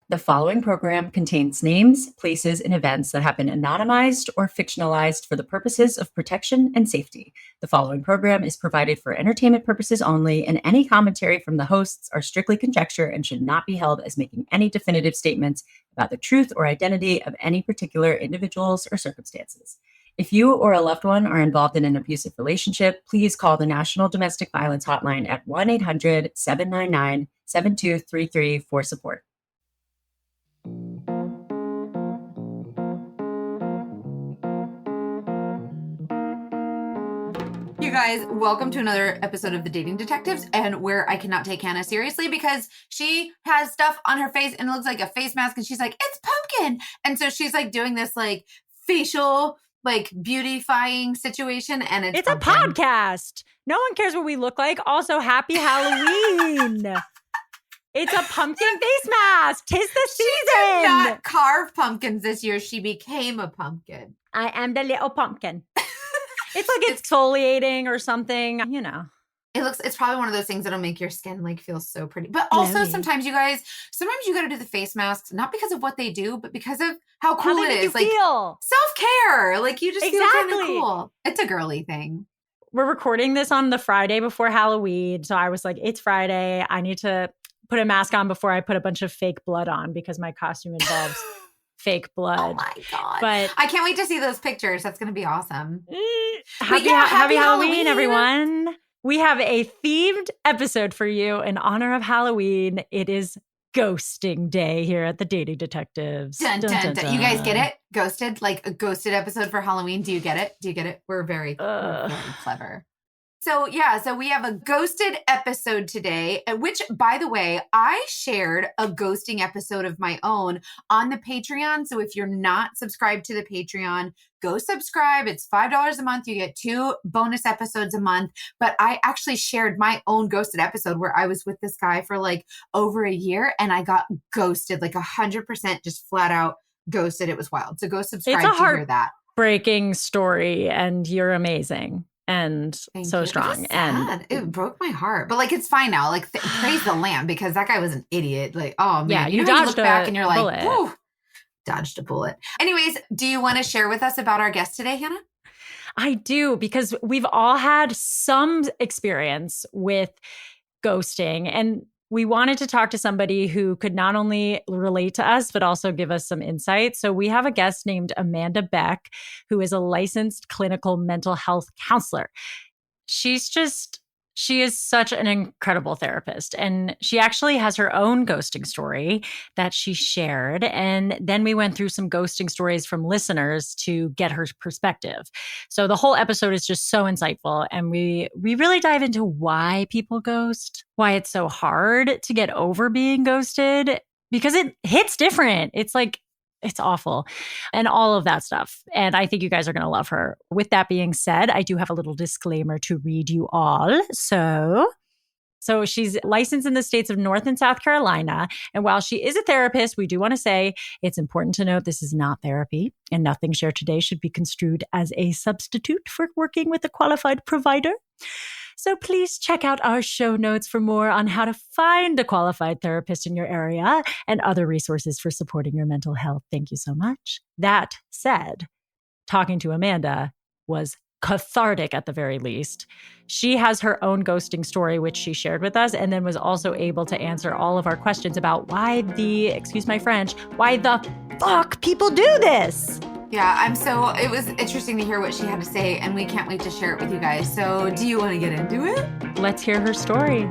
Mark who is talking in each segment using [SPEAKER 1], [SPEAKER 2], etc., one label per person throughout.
[SPEAKER 1] The following program contains names, places, and events that have been anonymized or fictionalized for the purposes of protection and safety. The following program is provided for entertainment purposes only, and any commentary from the hosts are strictly conjecture and should not be held as making any definitive statements about the truth or identity of any particular individuals or circumstances. If you or a loved one are involved in an abusive relationship, please call the National Domestic Violence Hotline at 1-800-799-7233 for support.
[SPEAKER 2] You guys, welcome to another episode of The Dating Detectives, and where I cannot take Hanna seriously because she has stuff on her face and it looks like a face mask, and she's like, it's pumpkin. And so she's like doing this like facial, like beautifying situation, and
[SPEAKER 3] it's a podcast. No one cares what we look like. Also, happy Halloween. It's a pumpkin face mask. 'Tis the season.
[SPEAKER 2] She did not carve pumpkins this year. She became a pumpkin.
[SPEAKER 3] I am the little pumpkin. It's like exfoliating or something, you know.
[SPEAKER 2] It's probably one of those things that'll make your skin like feel so pretty. But also sometimes you got to do the face masks, not because of what they do, but because of how cool it is. Like self-care. Like you just feel kind of cool. It's a girly thing.
[SPEAKER 3] We're recording this on the Friday before Halloween. So I was like, it's Friday. I need to put a mask on before I put a bunch of fake blood on because my costume involves fake blood.
[SPEAKER 2] Oh my God.
[SPEAKER 3] But
[SPEAKER 2] I can't wait to see those pictures. That's going to be awesome.
[SPEAKER 3] Happy Halloween, everyone. We have a themed episode for you in honor of Halloween. It is Ghosting Day here at the Dating Detectives.
[SPEAKER 2] Dun, dun, dun, dun. You guys get it? Ghosted? Like a ghosted episode for Halloween. Do you get it? We're very clever. So we have a ghosted episode today, which, by the way, I shared a ghosting episode of my own on the Patreon. So if you're not subscribed to the Patreon, go subscribe. It's $5 a month. You get 2 bonus episodes a month. But I actually shared my own ghosted episode where I was with this guy for like over a year and I got ghosted, like 100% just flat out ghosted. It was wild. So go subscribe to hear that.
[SPEAKER 3] Breaking story, and you're amazing. And so strong. And
[SPEAKER 2] it broke my heart. But like, it's fine now. Like, praise the Lamb, because that guy was an idiot. Like, oh man.
[SPEAKER 3] Yeah,
[SPEAKER 2] you look back and you're like, whew, dodged a bullet. Anyways, do you want to share with us about our guest today, Hanna?
[SPEAKER 3] I do, because we've all had some experience with ghosting, and we wanted to talk to somebody who could not only relate to us, but also give us some insight. So we have a guest named Amanda Beck, who is a licensed clinical mental health counselor. She is such an incredible therapist. And she actually has her own ghosting story that she shared. And then we went through some ghosting stories from listeners to get her perspective. So the whole episode is just so insightful. And we really dive into why people ghost, why it's so hard to get over being ghosted, because it hits different. It's awful, and all of that stuff. And I think you guys are going to love her. With that being said, I do have a little disclaimer to read you all. So she's licensed in the states of North and South Carolina. And while she is a therapist, we do want to say it's important to note this is not therapy, and nothing shared today should be construed as a substitute for working with a qualified provider. So please check out our show notes for more on how to find a qualified therapist in your area and other resources for supporting your mental health. Thank you so much. That said, talking to Amanda was cathartic at the very least. She has her own ghosting story, which she shared with us, and then was also able to answer all of our questions about why why the fuck people do this.
[SPEAKER 2] Yeah, it was interesting to hear what she had to say, and we can't wait to share it with you guys. So do you want to get into it?
[SPEAKER 3] Let's hear her story.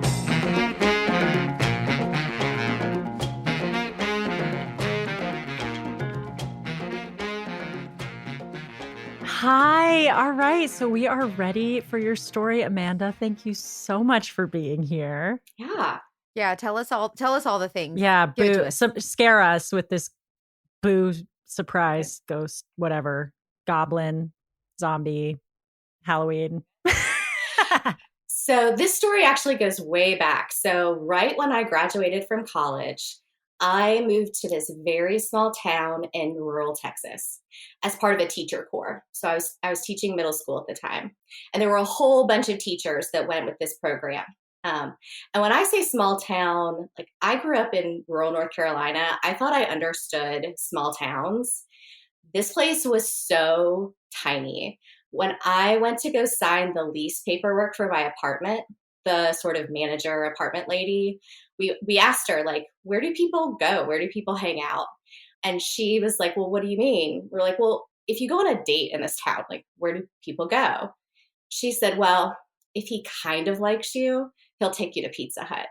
[SPEAKER 3] Hi. All right. So we are ready for your story, Amanda. Thank you so much for being here.
[SPEAKER 2] Yeah. Yeah. Tell us all the things.
[SPEAKER 3] Yeah. Boo. Scare us with this boo surprise ghost, whatever, goblin, zombie, Halloween.
[SPEAKER 4] So this story actually goes way back. So right when I graduated from college, I moved to this very small town in rural Texas as part of a teacher corps. So I was teaching middle school at the time, and there were a whole bunch of teachers that went with this program. And when I say small town, like I grew up in rural North Carolina. I thought I understood small towns. This place was so tiny. When I went to go sign the lease paperwork for my apartment, the sort of manager apartment lady, we asked her, like, where do people go? Where do people hang out? And she was like, well, what do you mean? We're like, well, if you go on a date in this town, like, where do people go? She said, well, if he kind of likes you, he'll take you to Pizza Hut.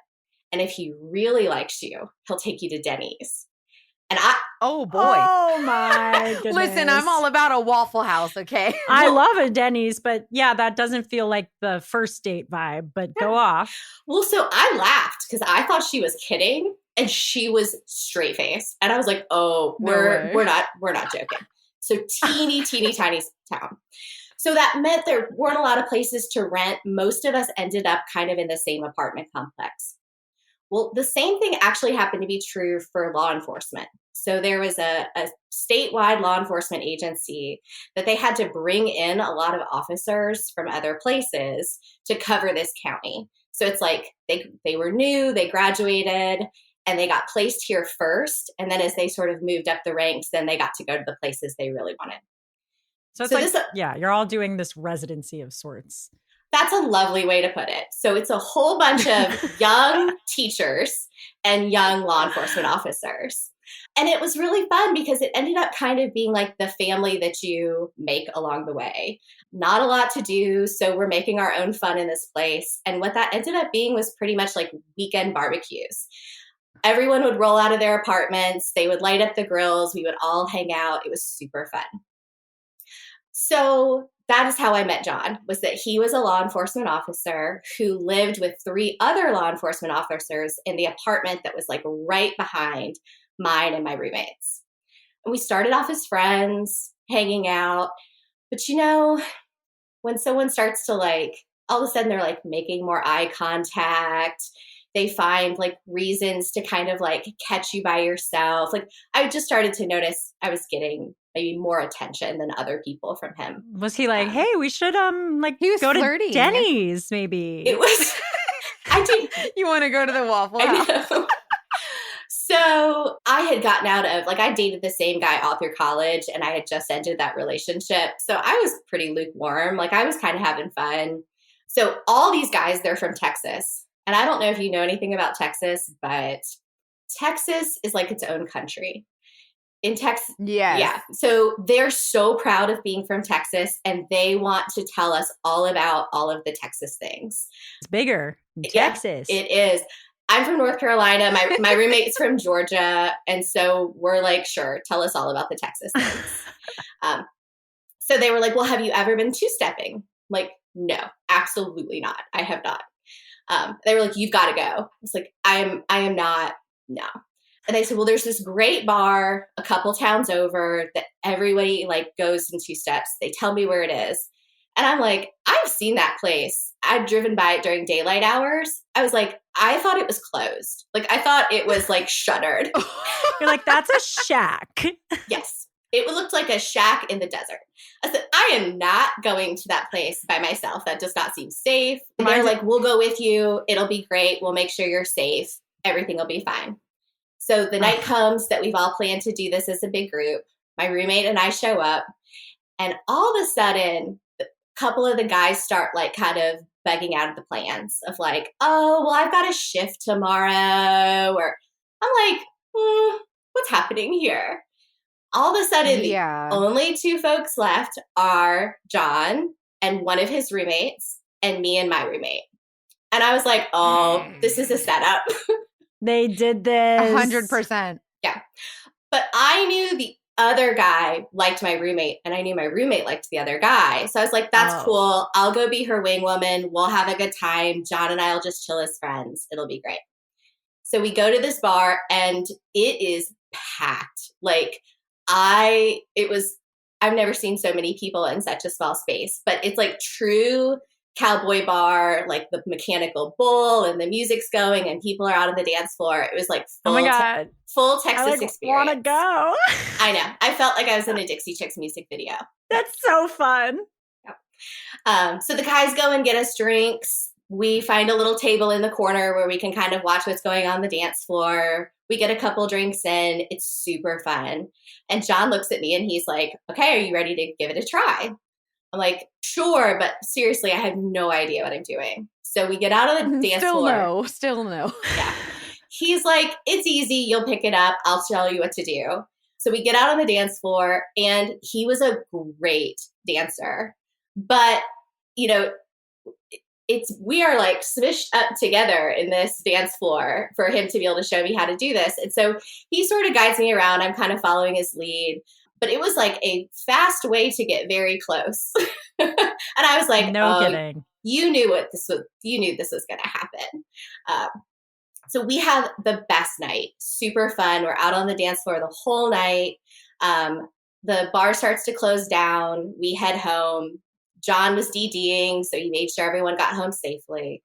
[SPEAKER 4] And if he really likes you, he'll take you to Denny's. And
[SPEAKER 2] oh boy.
[SPEAKER 3] Oh my goodness.
[SPEAKER 2] Listen, I'm all about a Waffle House, okay?
[SPEAKER 3] I love a Denny's, but yeah, that doesn't feel like the first date vibe, but go off.
[SPEAKER 4] Well, so I laughed because I thought she was kidding and she was straight faced. And I was like, oh, we're not joking. So teeny tiny town. So that meant there weren't a lot of places to rent. Most of us ended up kind of in the same apartment complex. Well, the same thing actually happened to be true for law enforcement. So there was a statewide law enforcement agency that they had to bring in a lot of officers from other places to cover this county. So it's like they were new, they graduated, and they got placed here first. And then as they sort of moved up the ranks, then they got to go to the places they really wanted.
[SPEAKER 3] So it's you're all doing this residency of sorts.
[SPEAKER 4] That's a lovely way to put it. So it's a whole bunch of young teachers and young law enforcement officers. And it was really fun because it ended up kind of being like the family that you make along the way. Not a lot to do, so we're making our own fun in this place. And what that ended up being was pretty much like weekend barbecues. Everyone would roll out of their apartments. They would light up the grills. We would all hang out. It was super fun. So that is how I met John, was that he was a law enforcement officer who lived with 3 other law enforcement officers in the apartment that was like right behind mine and my roommates. And we started off as friends, hanging out. But you know, when someone starts to like, all of a sudden they're like making more eye contact, they find like reasons to kind of like catch you by yourself. Like I just started to notice I was getting maybe more attention than other people from him.
[SPEAKER 3] Was he like, hey, we should
[SPEAKER 2] he was
[SPEAKER 3] go
[SPEAKER 2] flirty.
[SPEAKER 3] to Denny's maybe?
[SPEAKER 4] It was, I did.
[SPEAKER 2] You want to go to the Waffle House?
[SPEAKER 4] I know. So I had gotten out of, like, I dated the same guy all through college and I had just ended that relationship. So I was pretty lukewarm. Like I was kind of having fun. So all these guys, they're from Texas. And I don't know if you know anything about Texas, but Texas is like its own country. In Texas,
[SPEAKER 2] yes.
[SPEAKER 4] Yeah. So they're so proud of being from Texas and they want to tell us all about all of the Texas things.
[SPEAKER 3] It's bigger in Texas.
[SPEAKER 4] It is. I'm from North Carolina. My roommate's from Georgia. And so we're like, sure, tell us all about the Texas things. So they were like, well, have you ever been two-stepping? Like, no, absolutely not. I have not. They were like, you've got to go. I was like, I am not. No. And they said, well, there's this great bar a couple towns over that everybody like goes in 2 steps. They tell me where it is. And I'm like, I've seen that place. I've driven by it during daylight hours. I was like, I thought it was closed. Like, I thought it was like shuttered.
[SPEAKER 3] You're like, that's a shack.
[SPEAKER 4] Yes. It looked like a shack in the desert. I said, I am not going to that place by myself. That does not seem safe. And they're like, we'll go with you. It'll be great. We'll make sure you're safe. Everything will be fine. So the night comes that we've all planned to do this as a big group. My roommate and I show up. And all of a sudden, a couple of the guys start like kind of bugging out of the plans of like, oh, well, I've got a shift tomorrow. Or I'm like, what's happening here? All of a sudden, the only 2 folks left are John and one of his roommates and me and my roommate. And I was like, oh, this is a setup.
[SPEAKER 3] They did this.
[SPEAKER 2] 100%.
[SPEAKER 4] Yeah. But I knew the other guy liked my roommate and I knew my roommate liked the other guy. So I was like, that's cool. I'll go be her wing woman. We'll have a good time. John and I will just chill as friends. It'll be great. So we go to this bar and it is packed. Like I've never seen so many people in such a small space, but it's like true cowboy bar, like the mechanical bull and the music's going and people are out on the dance floor. It was like full, full Texas experience. I
[SPEAKER 3] want to go.
[SPEAKER 4] I know. I felt like I was in a Dixie Chicks music video.
[SPEAKER 3] That's so fun.
[SPEAKER 4] Yep. So the guys go and get us drinks. We find a little table in the corner where we can kind of watch what's going on the dance floor. We get a couple drinks in. It's super fun. And John looks at me and he's like, okay, are you ready to give it a try? I'm like, sure, but seriously, I have no idea what I'm doing. So we get out of the dance floor.
[SPEAKER 5] Still no.
[SPEAKER 4] Yeah. He's like, it's easy. You'll pick it up. I'll tell you what to do. So we get out on the dance floor, and he was a great dancer. But, you know, we are like smushed up together in this dance floor for him to be able to show me how to do this. And so he sort of guides me around. I'm kind of following his lead. But it was like a fast way to get very close. And I was like,
[SPEAKER 3] no kidding.
[SPEAKER 4] You knew this was going to happen. So we have the best night, super fun. We're out on the dance floor the whole night. The bar starts to close down. We head home. John was DDing, so he made sure everyone got home safely.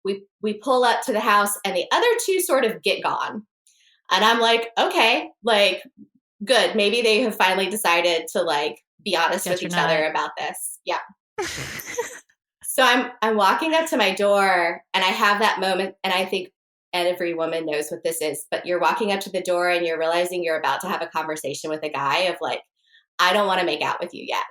[SPEAKER 4] We pull up to the house, and the other two sort of get gone. And I'm like, okay, like, good. Maybe they have finally decided to like be honest with each other about this. Yeah. So I'm walking up to my door, and I have that moment, and I think every woman knows what this is, but you're walking up to the door and you're realizing you're about to have a conversation with a guy of like, I don't want to make out with you yet.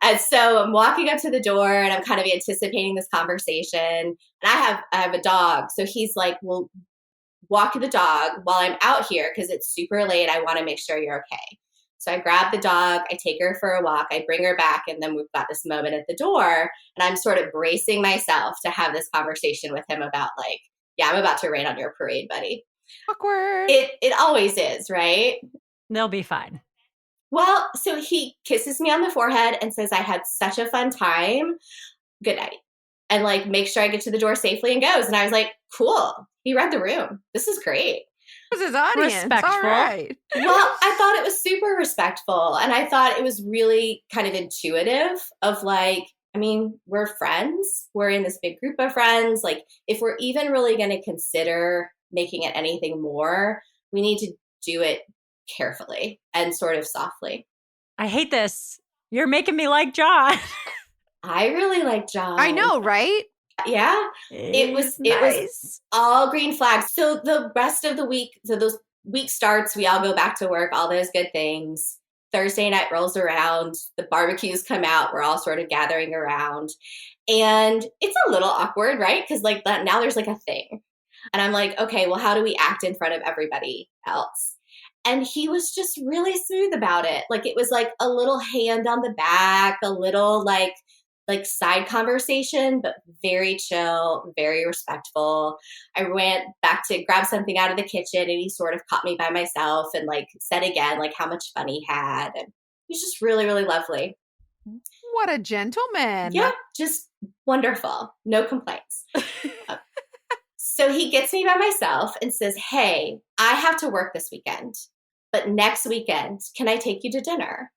[SPEAKER 4] And so I'm walking up to the door, and I'm kind of anticipating this conversation. And I have a dog. So he's like, well, walk the dog while I'm out here because it's super late. I want to make sure you're okay. So I grab the dog, I take her for a walk, I bring her back, and then we've got this moment at the door, and I'm sort of bracing myself to have this conversation with him about like, yeah, I'm about to rain on your parade, buddy.
[SPEAKER 5] Awkward.
[SPEAKER 4] It always is, right?
[SPEAKER 3] They'll be fine.
[SPEAKER 4] Well, so he kisses me on the forehead and says, I had such a fun time. Good night. And like, make sure I get to the door safely, and goes. And I was like, cool. He read the room. This is great.
[SPEAKER 5] It was his audience.
[SPEAKER 3] Respectful.
[SPEAKER 5] All right.
[SPEAKER 4] Well, I thought it was super respectful. And I thought it was really kind of intuitive of like, I mean, we're friends. We're in this big group of friends. Like, if we're even really going to consider making it anything more, we need to do it carefully and sort of softly.
[SPEAKER 3] I hate this. You're making me like John.
[SPEAKER 4] I really like John.
[SPEAKER 5] I know, right?
[SPEAKER 4] Yeah. It was all green flags. So the rest of the week, so those week starts, we all go back to work, all those good things. Thursday night rolls around, the barbecues come out, we're all sort of gathering around. And it's a little awkward, right? Because like that now there's like a thing. And I'm like, okay, well, how do we act in front of everybody else? And he was just really smooth about it. Like it was like a little hand on the back, a little like side conversation, but very chill, very respectful. I went back to grab something out of the kitchen, and he sort of caught me by myself and like said again, like how much fun he had. And he's just really, really lovely.
[SPEAKER 5] What a gentleman.
[SPEAKER 4] Yeah, just wonderful. No complaints. So he gets me by myself and says, hey, I have to work this weekend, but next weekend, can I take you to dinner?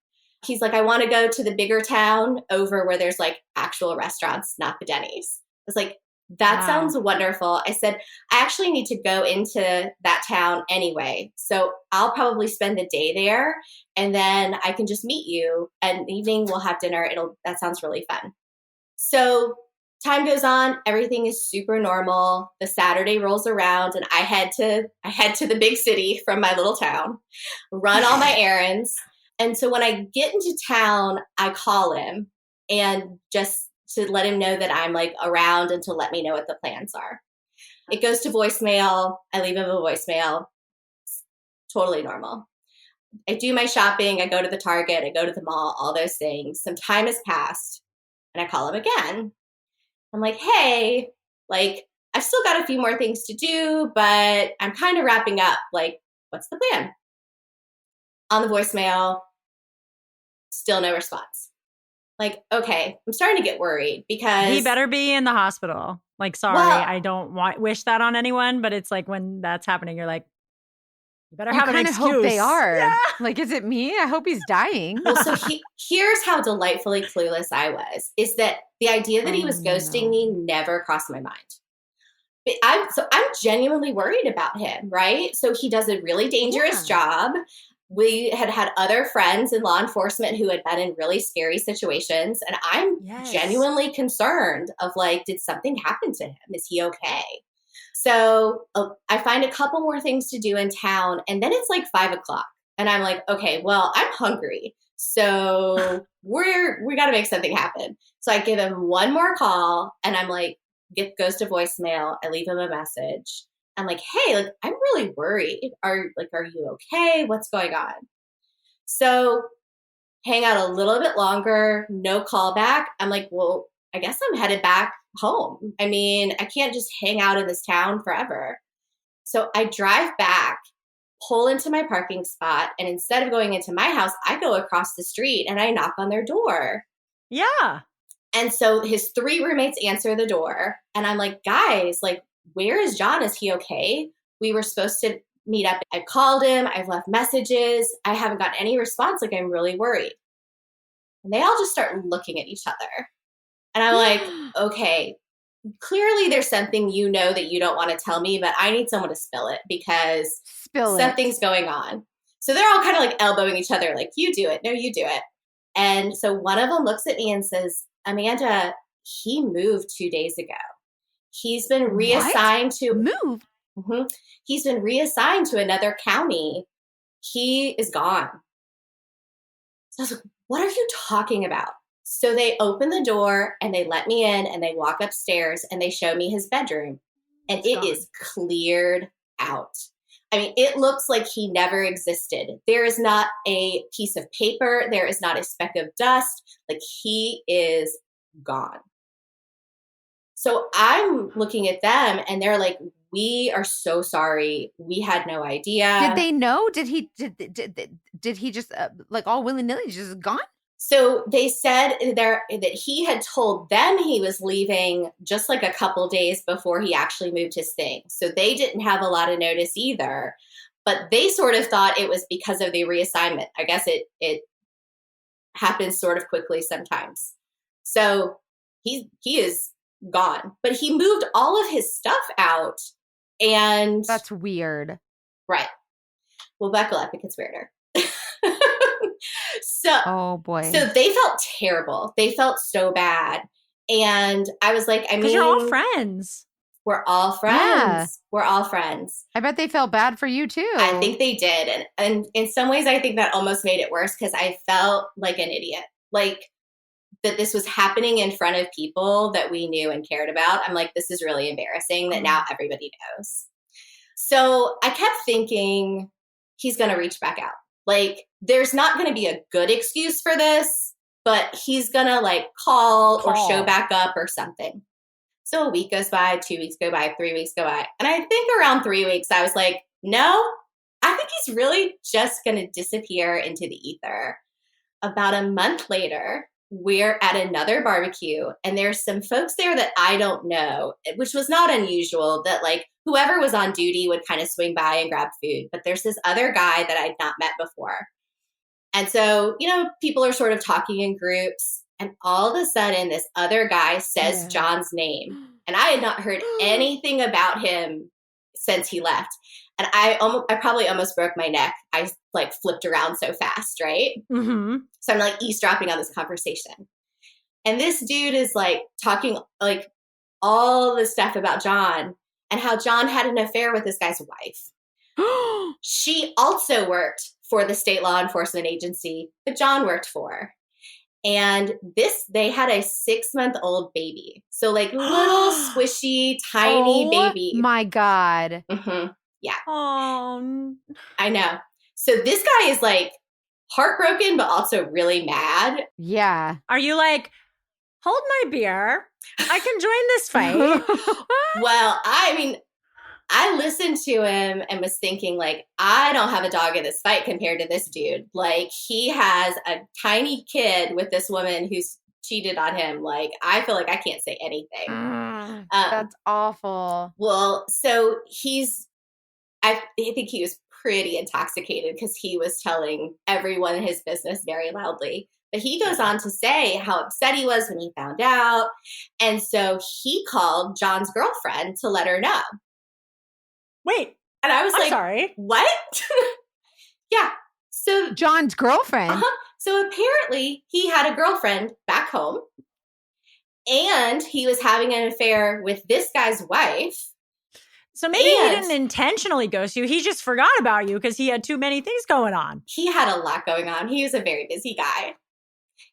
[SPEAKER 4] He's like, I want to go to the bigger town over where there's like actual restaurants, not the Denny's. I was like, that sounds wonderful. I said, I actually need to go into that town anyway. So I'll probably spend the day there, and then I can just meet you, and evening we'll have dinner. That sounds really fun. So time goes on. Everything is super normal. The Saturday rolls around, and I head to the big city from my little town, run all my errands. And so when I get into town, I call him, and just to let him know that I'm like around and to let me know what the plans are. It goes to voicemail. I leave him a voicemail. It's totally normal. I do my shopping. I go to the Target. I go to the mall, all those things. Some time has passed, and I call him again. I'm like, hey, like I've still got a few more things to do, but I'm kind of wrapping up. Like, what's the plan? On the voicemail, still no response. Like, okay, I'm starting to get worried because
[SPEAKER 3] he better be in the hospital. Like, sorry, I don't wish that on anyone, but it's like when that's happening, you're like, you better have an excuse.
[SPEAKER 5] I hope they are.
[SPEAKER 3] Yeah.
[SPEAKER 5] Like, is it me? I hope he's dying.
[SPEAKER 4] Well, so here's how delightfully clueless I was, is that the idea that he was ghosting me never crossed my mind. But I'm genuinely worried about him, right? So he does a really dangerous job. we had had other friends in law enforcement who had been in really scary situations. And I'm genuinely concerned of like, did something happen to him? Is he okay? So I find a couple more things to do in town. And then it's like 5:00. And I'm like, okay, well, I'm hungry. So we got to make something happen. So I give him one more call and I'm like, goes to voicemail. I leave him a message. I'm like, hey, like, I'm really worried. Are you okay? What's going on? So hang out a little bit longer, no call back. I'm like, well, I guess I'm headed back home. I mean, I can't just hang out in this town forever. So I drive back, pull into my parking spot, and instead of going into my house, I go across the street and I knock on their door.
[SPEAKER 3] Yeah.
[SPEAKER 4] And so his 3 roommates answer the door. And I'm like, guys, like, where is John? Is he okay? We were supposed to meet up. I called him. I've left messages. I haven't gotten any response. Like, I'm really worried. And they all just start looking at each other. And I'm like, okay, clearly there's something you know that you don't want to tell me, but I need someone to spill it because something's going on. So they're all kind of like elbowing each other, like, you do it. No, you do it. And so one of them looks at me and says, Amanda, he moved 2 days ago. He's been reassigned to
[SPEAKER 5] move.
[SPEAKER 4] Mm-hmm. He's been reassigned to another county. He is gone. So I was like, what are you talking about? So they open the door and they let me in and they walk upstairs and they show me his bedroom. And it is cleared out. I mean, it looks like he never existed. There is not a piece of paper. There is not a speck of dust. Like, he is gone. So I'm looking at them and they're like, we are so sorry. We had no idea.
[SPEAKER 5] Did they know? Did he just like all willy-nilly just gone?
[SPEAKER 4] So they said that he had told them he was leaving just like a couple days before he actually moved his things. So they didn't have a lot of notice either, but they sort of thought it was because of the reassignment. I guess it happens sort of quickly sometimes. So he is gone, but he moved all of his stuff out. And
[SPEAKER 5] that's weird.
[SPEAKER 4] Right. Well, buckle up. It gets weirder.
[SPEAKER 5] Oh boy.
[SPEAKER 4] So they felt terrible. They felt so bad. And I was like, I mean,
[SPEAKER 3] you're all friends.
[SPEAKER 4] We're all friends. Yeah. We're all friends.
[SPEAKER 5] I bet they felt bad for you too.
[SPEAKER 4] I think they did. And in some ways, I think that almost made it worse because I felt like an idiot. Like, that this was happening in front of people that we knew and cared about. I'm like, this is really embarrassing that now everybody knows. So I kept thinking he's going to reach back out. Like, there's not going to be a good excuse for this, but he's going to like call or show back up or something. So a week goes by, 2 weeks go by, 3 weeks go by. And I think around 3 weeks, I was like, no, I think he's really just going to disappear into the ether. About a month later, we're at another barbecue and there's some folks there that I don't know, which was not unusual that like whoever was on duty would kind of swing by and grab food. But there's this other guy that I'd not met before. And so, you know, people are sort of talking in groups and all of a sudden this other guy says John's name. And I had not heard anything about him since he left. And I probably almost broke my neck. I like flipped around so fast, right?
[SPEAKER 3] Mm-hmm.
[SPEAKER 4] So I'm like eavesdropping on this conversation. And this dude is like talking like all this stuff about John and how John had an affair with this guy's wife. She also worked for the state law enforcement agency that John worked for. And they had a 6-month-old baby. So like little squishy, tiny baby.
[SPEAKER 5] My God.
[SPEAKER 4] Mm-hmm. Yeah.
[SPEAKER 3] Oh,
[SPEAKER 4] I know. So this guy is like heartbroken, but also really mad.
[SPEAKER 5] Yeah.
[SPEAKER 3] Are you like, hold my beer? I can join this fight.
[SPEAKER 4] Well, I mean, I listened to him and was thinking like, I don't have a dog in this fight compared to this dude. Like, he has a tiny kid with this woman who's cheated on him. Like, I feel like I can't say anything.
[SPEAKER 5] That's awful.
[SPEAKER 4] Well, so I think he was pretty intoxicated because he was telling everyone his business very loudly. But he goes on to say how upset he was when he found out. And so he called John's girlfriend to let her know.
[SPEAKER 3] Wait.
[SPEAKER 4] And I was
[SPEAKER 3] I'm
[SPEAKER 4] like,
[SPEAKER 3] sorry.
[SPEAKER 4] What? Yeah. So
[SPEAKER 5] John's girlfriend.
[SPEAKER 4] So apparently he had a girlfriend back home, and he was having an affair with this guy's wife.
[SPEAKER 3] So maybe he didn't intentionally ghost you. He just forgot about you because he had too many things going on.
[SPEAKER 4] He had a lot going on. He was a very busy guy.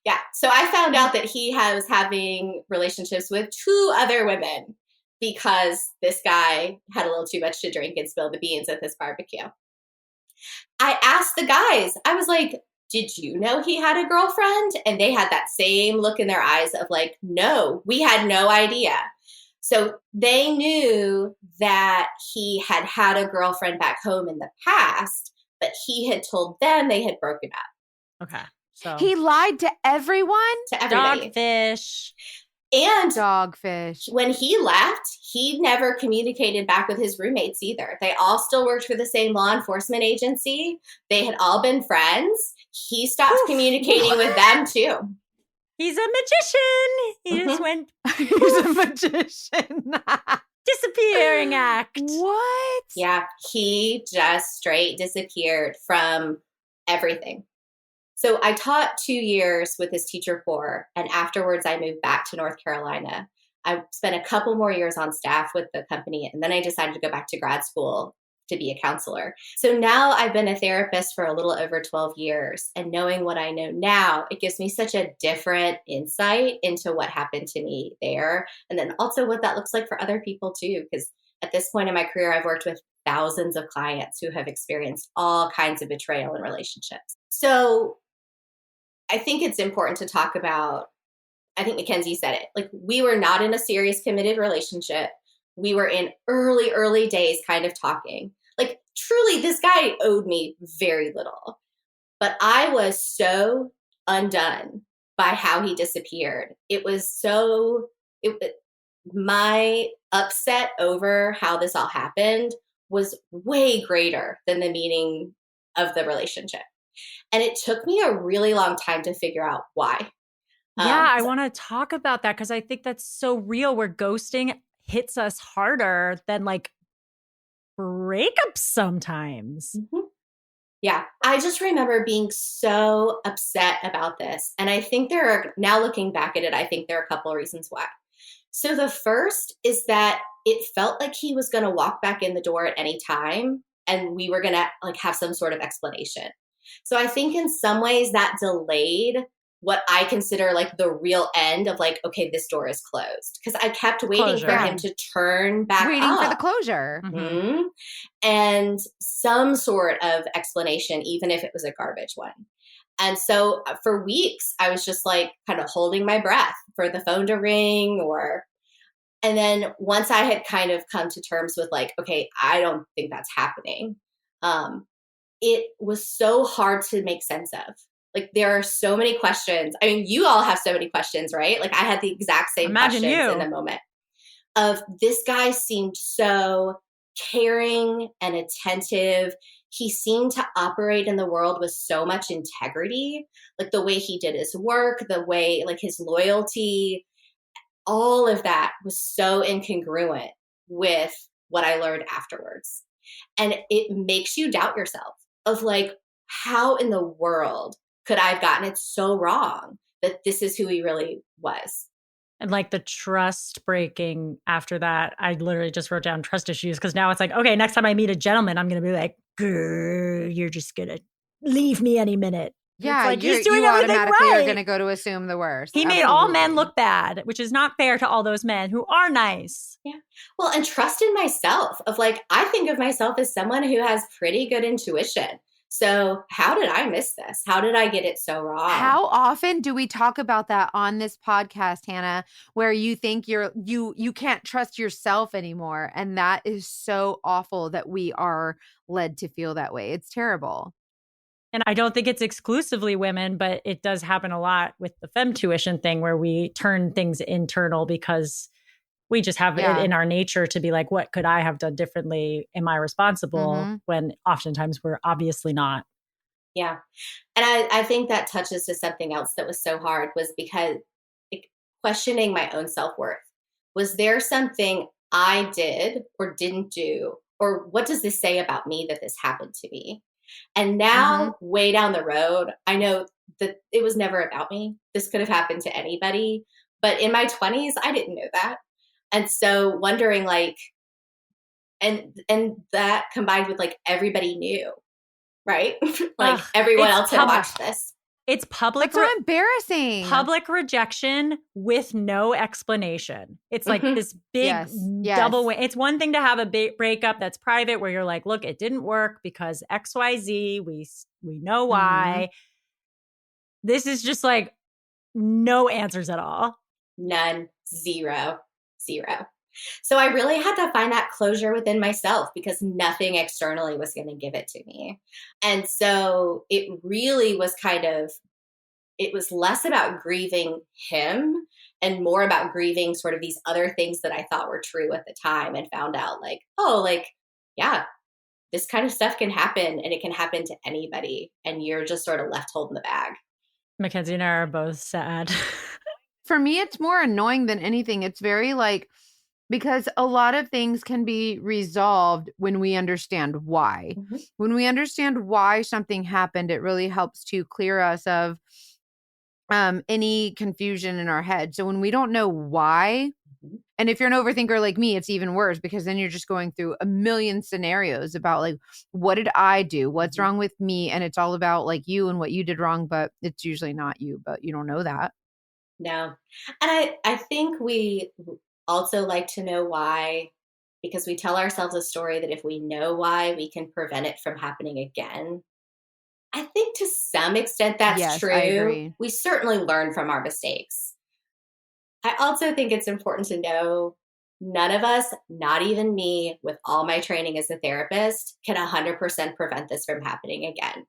[SPEAKER 4] Yeah. So I found out that he was having relationships with 2 other women because this guy had a little too much to drink and spilled the beans at this barbecue. I asked the guys, I was like, did you know he had a girlfriend? And they had that same look in their eyes of like, no, we had no idea. So they knew that he had a girlfriend back home in the past, but he had told them they had broken up.
[SPEAKER 3] Okay. So
[SPEAKER 5] He lied to everyone?
[SPEAKER 4] To everybody.
[SPEAKER 3] Dogfish.
[SPEAKER 4] And
[SPEAKER 5] Dogfish.
[SPEAKER 4] when he left, he never communicated back with his roommates either. They all still worked for the same law enforcement agency. They had all been friends. He stopped communicating with them too.
[SPEAKER 3] He's a magician. He just went
[SPEAKER 5] He's a magician.
[SPEAKER 3] disappearing act.
[SPEAKER 5] What?
[SPEAKER 4] Yeah, he just straight disappeared from everything. So I taught 2 years with this teacher corps, and afterwards I moved back to North Carolina. I spent a couple more years on staff with the company, and then I decided to go back to grad school to be a counselor. So now I've been a therapist for a little over 12 years, and knowing what I know now, it gives me such a different insight into what happened to me there, and then also what that looks like for other people too, because at this point in my career, I've worked with thousands of clients who have experienced all kinds of betrayal in relationships. So I think it's important to talk about, I think Mackenzie said it, like we were not in a serious committed relationship. We were in early days kind of talking. Like truly, this guy owed me very little. But I was so undone by how he disappeared. My upset over how this all happened was way greater than the meaning of the relationship. And it took me a really long time to figure out why.
[SPEAKER 3] Yeah, I want to talk about that because I think that's so real where ghosting hits us harder than like breakups sometimes.
[SPEAKER 4] Mm-hmm. Yeah, I just remember being so upset about this. And I think now looking back at it, I think there are a couple of reasons why. So the first is that it felt like he was going to walk back in the door at any time and we were going to like have some sort of explanation. So I think in some ways that delayed what I consider like the real end of like, okay, this door is closed. Because I kept waiting for him to turn back
[SPEAKER 5] Waiting for the closure.
[SPEAKER 4] Mm-hmm. And some sort of explanation, even if it was a garbage one. And so for weeks, I was just like kind of holding my breath for the phone to ring and then once I had kind of come to terms with like, okay, I don't think that's happening. It was so hard to make sense of. Like there are so many questions. I mean, you all have so many questions, right? Like I had the exact same questions in the moment of this guy seemed so caring and attentive. He seemed to operate in the world with so much integrity, like the way he did his work, the way like his loyalty, all of that was so incongruent with what I learned afterwards. And it makes you doubt yourself of like, how in the world could I have gotten it so wrong that this is who he really was?
[SPEAKER 3] And like the trust breaking after that, I literally just wrote down trust issues because now it's like, okay, next time I meet a gentleman, I'm going to be like, you're just going to leave me any minute.
[SPEAKER 5] Yeah,
[SPEAKER 3] like,
[SPEAKER 5] he's
[SPEAKER 3] doing
[SPEAKER 5] you
[SPEAKER 3] everything
[SPEAKER 5] automatically
[SPEAKER 3] right.
[SPEAKER 5] are going to go to assume the worst.
[SPEAKER 3] He made all men look bad, which is not fair to all those men who are nice.
[SPEAKER 4] Yeah. Well, and trust in myself of like, I think of myself as someone who has pretty good intuition. So how did I miss this? How did I get it so wrong?
[SPEAKER 5] How often do we talk about that on this podcast, Hanna, where you think you can't trust yourself anymore? And that is so awful that we are led to feel that way. It's terrible.
[SPEAKER 3] And I don't think it's exclusively women, but it does happen a lot with the femtuition thing where we turn things internal because we just have it in our nature to be like, what could I have done differently? Am I responsible?
[SPEAKER 5] Mm-hmm.
[SPEAKER 3] When oftentimes we're obviously not.
[SPEAKER 4] Yeah. And I think that touches to something else that was so hard was because like, questioning my own self-worth. Was there something I did or didn't do? Or what does this say about me that this happened to me? And now, way down the road, I know that it was never about me. This could have happened to anybody. But in my 20s, I didn't know that. And so wondering like, and that combined with like everybody knew, right? Like everyone else had watched this.
[SPEAKER 3] It's public.
[SPEAKER 5] That's so embarrassing.
[SPEAKER 3] Public rejection with no explanation. It's like this big double win. It's one thing to have a breakup that's private where you're like, look, it didn't work because XYZ. We know why. This is just like no answers at all.
[SPEAKER 4] None. Zero. So I really had to find that closure within myself because nothing externally was going to give it to me. And so it really was it was less about grieving him and more about grieving sort of these other things that I thought were true at the time, and found out like, oh, like, yeah, this kind of stuff can happen, and it can happen to anybody. And you're just sort of left holding the bag.
[SPEAKER 3] Mackenzie and I are both sad.
[SPEAKER 5] For me, it's more annoying than anything. It's very like, because a lot of things can be resolved when we understand why. When we understand why something happened, it really helps to clear us of any confusion in our head. So when we don't know why, and if you're an overthinker like me, it's even worse, because then you're just going through a million scenarios about like, what did I do? What's wrong with me? And it's all about like you and what you did wrong, but it's usually not you, but you don't know that.
[SPEAKER 4] No. And I think we also like to know why, because we tell ourselves a story that if we know why, we can prevent it from happening again. I think to some extent that's true.
[SPEAKER 5] I agree.
[SPEAKER 4] We certainly learn from our mistakes. I also think it's important to know none of us, not even me, with all my training as a therapist, can 100% prevent this from happening again.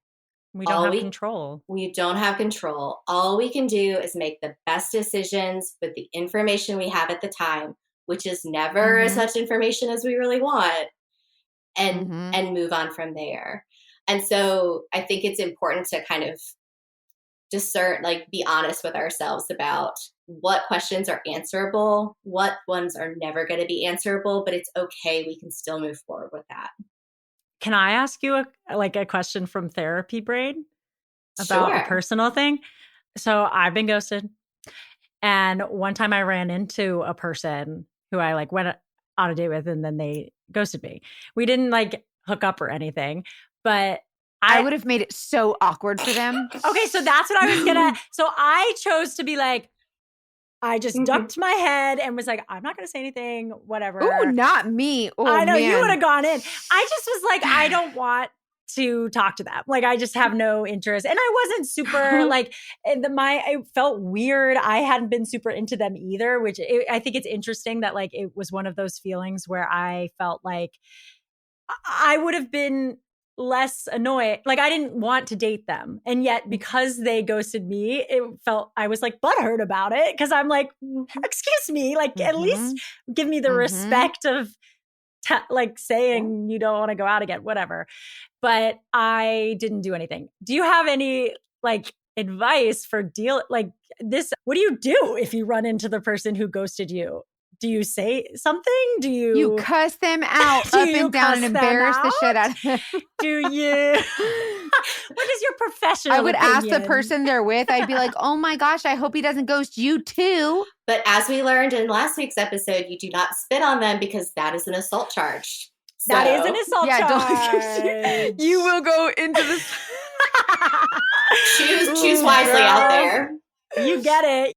[SPEAKER 3] We don't have control.
[SPEAKER 4] We don't have control. All we can do is make the best decisions with the information we have at the time, which is never as much information as we really want, and move on from there. And so I think it's important to kind of discern, like be honest with ourselves about what questions are answerable, what ones are never going to be answerable, but it's okay. We can still move forward with that.
[SPEAKER 3] Can I ask you a question from therapy brain about a personal thing? So I've been ghosted. And one time I ran into a person who I like went on a date with, and then they ghosted me. We didn't like hook up or anything, but
[SPEAKER 5] I would have made it so awkward for them.
[SPEAKER 3] Okay, so that's what I was gonna. So I chose to be like, I just ducked my head and was like, I'm not going to say anything, whatever.
[SPEAKER 5] Oh, not me. Oh,
[SPEAKER 3] I know,
[SPEAKER 5] man.
[SPEAKER 3] you would have gone in. I just was like, I don't want to talk to them. Like, I just have no interest. And I wasn't super like, it felt weird. I hadn't been super into them either, which I think it's interesting that like, it was one of those feelings where I felt like I would have been less annoyed. Like I didn't want to date them. And yet because they ghosted me, I was like butthurt about it. Cause I'm like, excuse me, like at least give me the respect of like saying you don't want to go out again, whatever. But I didn't do anything. Do you have any like advice for like this? What do you do if you run into the person who ghosted you? Do you say something? Do you
[SPEAKER 5] cuss them out up and down and embarrass the shit out of them?
[SPEAKER 3] Do you? What is your professional
[SPEAKER 5] I would
[SPEAKER 3] opinion?
[SPEAKER 5] ask the person they're with. I'd be like, oh my gosh, I hope he doesn't ghost you too.
[SPEAKER 4] But as we learned in last week's episode, you do not spit on them because that is an assault charge. So,
[SPEAKER 3] that is an assault charge.
[SPEAKER 5] You will go into this.
[SPEAKER 4] choose wisely out there.
[SPEAKER 3] You get it.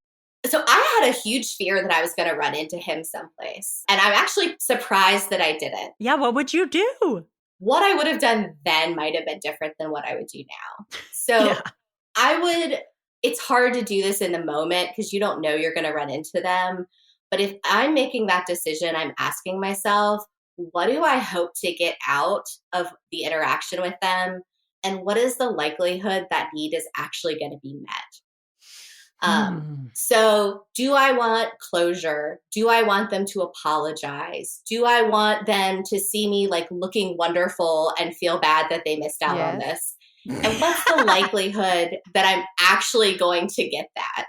[SPEAKER 4] So I had a huge fear that I was going to run into him someplace. And I'm actually surprised that I didn't.
[SPEAKER 3] Yeah, what would you do?
[SPEAKER 4] What I would have done then might have been different than what I would do now. So it's hard to do this in the moment because you don't know you're going to run into them. But if I'm making that decision, I'm asking myself, what do I hope to get out of the interaction with them? And what is the likelihood that need is actually going to be met? So do I want closure? Do I want them to apologize? Do I want them to see me like looking wonderful and feel bad that they missed out on this? And what's the likelihood that I'm actually going to get that?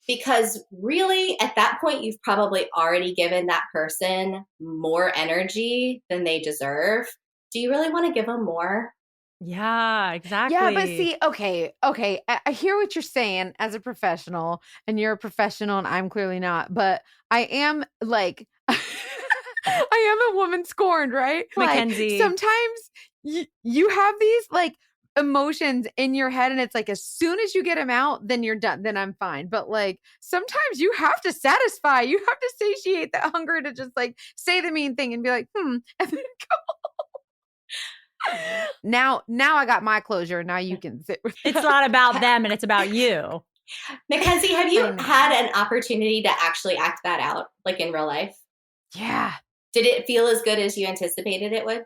[SPEAKER 4] Because really at that point, you've probably already given that person more energy than they deserve. Do you really want to give them more?
[SPEAKER 3] Yeah, exactly.
[SPEAKER 5] Yeah, but see, okay. I hear what you're saying as a professional, and you're a professional, and I'm clearly not. But I am like, I am a woman scorned, right? Like
[SPEAKER 3] Mackenzie.
[SPEAKER 5] sometimes you have these like emotions in your head, and it's like as soon as you get them out, then you're done. Then I'm fine. But like sometimes you have to satisfy. You have to satiate that hunger to just like say the mean thing and be like, and then Now I got my closure. Now you can sit with
[SPEAKER 3] It's
[SPEAKER 5] that.
[SPEAKER 3] not about them and it's about you.
[SPEAKER 4] Mackenzie, have you
[SPEAKER 5] I know.
[SPEAKER 4] had an opportunity to actually act that out, like in real life?
[SPEAKER 5] Yeah.
[SPEAKER 4] Did it feel as good as you anticipated it would?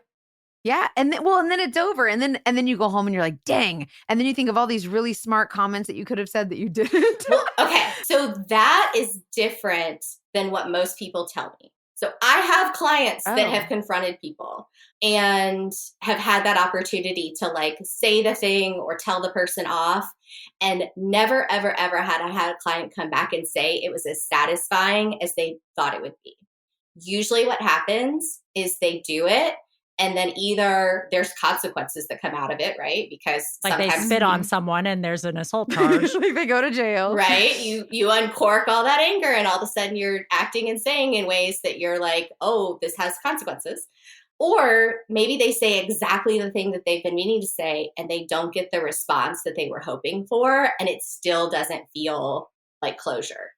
[SPEAKER 5] Yeah. And then it's over. And then you go home and you're like, dang. And then you think of all these really smart comments that you could have said that you didn't.
[SPEAKER 4] Well, okay. So that is different than what most people tell me. So I have clients that have confronted people and have had that opportunity to like say the thing or tell the person off, and never, ever, ever had I had a client come back and say it was as satisfying as they thought it would be. Usually what happens is they do it, and then either there's consequences that come out of it, right? Because
[SPEAKER 3] Like they
[SPEAKER 4] sometimes
[SPEAKER 3] spit on someone and there's an assault charge.
[SPEAKER 5] Like they go to jail.
[SPEAKER 4] right? You uncork all that anger, and all of a sudden you're acting and saying in ways that you're like, oh, this has consequences. Or maybe they say exactly the thing that they've been meaning to say, and they don't get the response that they were hoping for, and it still doesn't feel like closure.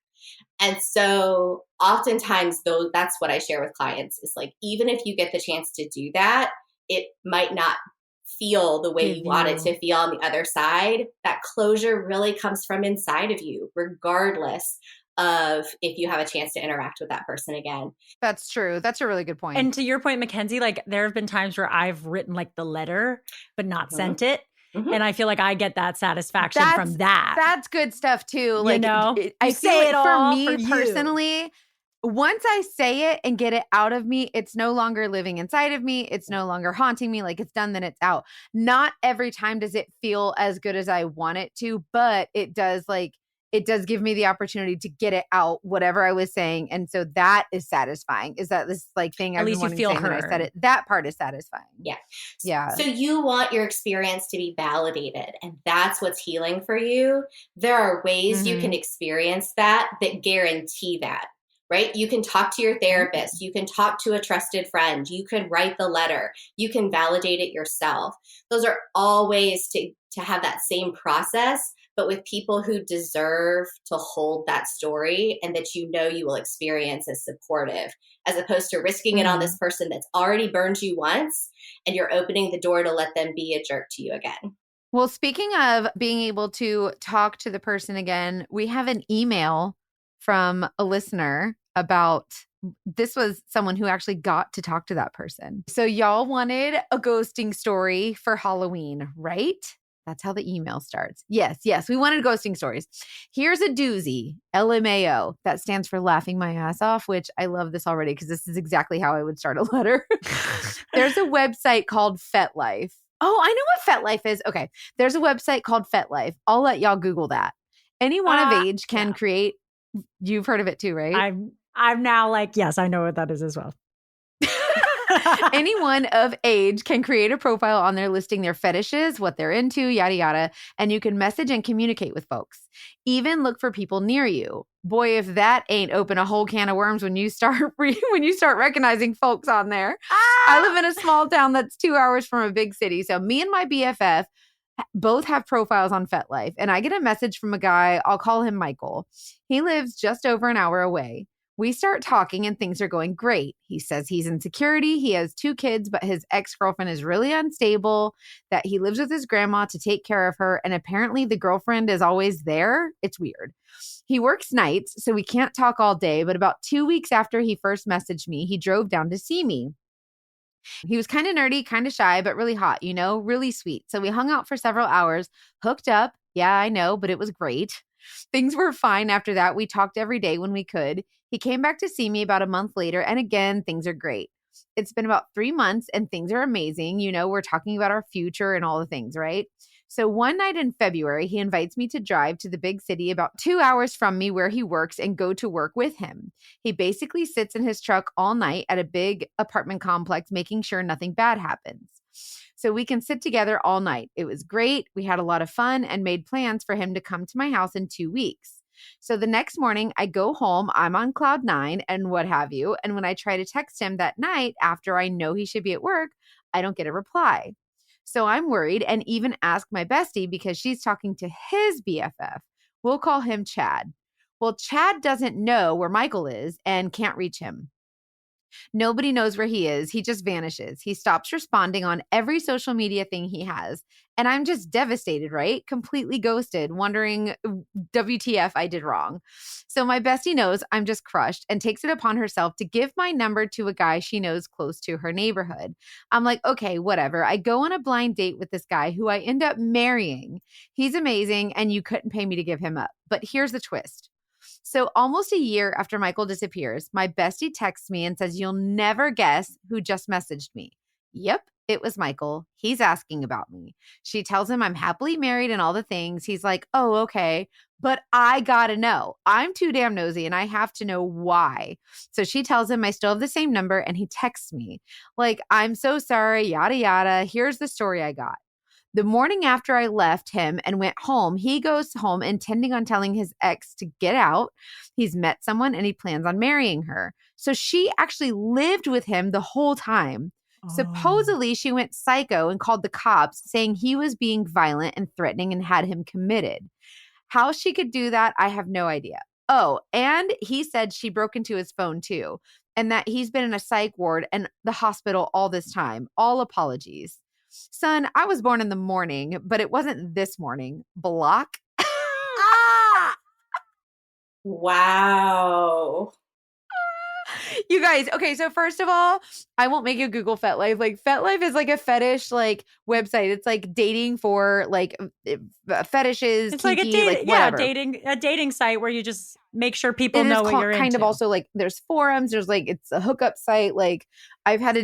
[SPEAKER 4] And so oftentimes, though, that's what I share with clients is like, even if you get the chance to do that, it might not feel the way you want it to feel on the other side. That closure really comes from inside of you, regardless of if you have a chance to interact with that person again.
[SPEAKER 5] That's true. That's a really good point.
[SPEAKER 3] And to your point, Mackenzie, like there have been times where I've written like the letter, but not sent it. And I feel like I get that satisfaction from that.
[SPEAKER 5] That's good stuff too. Like,
[SPEAKER 3] you know,
[SPEAKER 5] I
[SPEAKER 3] you
[SPEAKER 5] feel
[SPEAKER 3] say
[SPEAKER 5] like
[SPEAKER 3] it all
[SPEAKER 5] for me
[SPEAKER 3] for you.
[SPEAKER 5] personally, once I say it and get it out of me, it's no longer living inside of me. It's no longer haunting me. Like it's done, then it's out. Not every time does it feel as good as I want it to, but it does give me the opportunity to get it out, whatever I was saying. And so that is satisfying. Is that this like thing I've been wanting to say when I said it? That part is satisfying.
[SPEAKER 4] Yeah.
[SPEAKER 5] Yeah.
[SPEAKER 4] So you want your experience to be validated, and that's what's healing for you. There are ways you can experience that guarantee that, right? You can talk to your therapist. You can talk to a trusted friend. You can write the letter. You can validate it yourself. Those are all ways to have that same process, but with people who deserve to hold that story and that you know you will experience as supportive, as opposed to risking it on this person that's already burned you once, and you're opening the door to let them be a jerk to you again.
[SPEAKER 5] Well, speaking of being able to talk to the person again, we have an email from a listener about this was someone who actually got to talk to that person. So y'all wanted a ghosting story for Halloween, right? That's how the email starts. Yes, we wanted ghosting stories. Here's a doozy, LMAO. That stands for laughing my ass off, which I love this already because this is exactly how I would start a letter. There's a website called FetLife. Oh, I know what FetLife is. Okay. There's a website called FetLife. I'll let y'all Google that. Anyone of age can create. You've heard of it too, right?
[SPEAKER 3] I'm now like, yes, I know what that is as well.
[SPEAKER 5] Anyone of age can create a profile on there listing their fetishes, what they're into, yada, yada. And you can message and communicate with folks. Even look for people near you. Boy, if that ain't open a whole can of worms when you start recognizing folks on there. I live in a small town that's 2 hours from a big city. So me and my BFF both have profiles on FetLife. And I get a message from a guy, I'll call him Michael. He lives just over an hour away. We start talking and things are going great. He says he's in security. He has 2 kids, but his ex-girlfriend is really unstable, that he lives with his grandma to take care of her. And apparently the girlfriend is always there. It's weird. He works nights, so we can't talk all day. But about 2 weeks after he first messaged me, he drove down to see me. He was kind of nerdy, kind of shy, but really hot, really sweet. So we hung out for several hours, hooked up. Yeah, I know, but it was great. Things were fine after that. We talked every day when we could. He came back to see me about a month later, and again, things are great. It's been about 3 months, and things are amazing. We're talking about our future and all the things, right? So one night in February, he invites me to drive to the big city about 2 hours from me where he works and go to work with him. He basically sits in his truck all night at a big apartment complex, making sure nothing bad happens. so we can sit together all night. It was great. We had a lot of fun and made plans for him to come to my house in 2 weeks. So the next morning I go home, I'm on cloud 9 and what have you. And when I try to text him that night after I know he should be at work, I don't get a reply. So I'm worried and even ask my bestie because she's talking to his BFF. We'll call him Chad. Well, Chad doesn't know where Michael is and can't reach him. Nobody knows where he is. He just vanishes. He stops responding on every social media thing he has. And I'm just devastated, right? Completely ghosted, wondering WTF I did wrong. So my bestie knows I'm just crushed and takes it upon herself to give my number to a guy she knows close to her neighborhood. I'm like, okay, whatever. I go on a blind date with this guy who I end up marrying. He's amazing and you couldn't pay me to give him up. But here's the twist. So almost a year after Michael disappears, my bestie texts me and says, you'll never guess who just messaged me. Yep, it was Michael. He's asking about me. She tells him I'm happily married and all the things. He's like, oh, okay. But I gotta know. I'm too damn nosy and I have to know why. So she tells him I still have the same number and he texts me like, I'm so sorry, yada, yada. Here's the story I got. The morning after I left him and went home, he goes home intending on telling his ex to get out. He's met someone and he plans on marrying her. So she actually lived with him the whole time. Oh. Supposedly, she went psycho and called the cops saying he was being violent and threatening and had him committed. How she could do that, I have no idea. Oh, and he said she broke into his phone too, and that he's been in a psych ward and the hospital all this time. All apologies. Son, I was born in the morning, but it wasn't this morning. Block. Ah!
[SPEAKER 4] Wow.
[SPEAKER 5] You guys, okay, so first of all, I won't make you Google FetLife. Like FetLife is like a fetish like website. It's like dating for like fetishes.
[SPEAKER 3] It's
[SPEAKER 5] kinky,
[SPEAKER 3] like a
[SPEAKER 5] whatever.
[SPEAKER 3] dating site where you just make sure people know what you're into.
[SPEAKER 5] Kind of also like there's forums. There's like it's a hookup site. Like I had to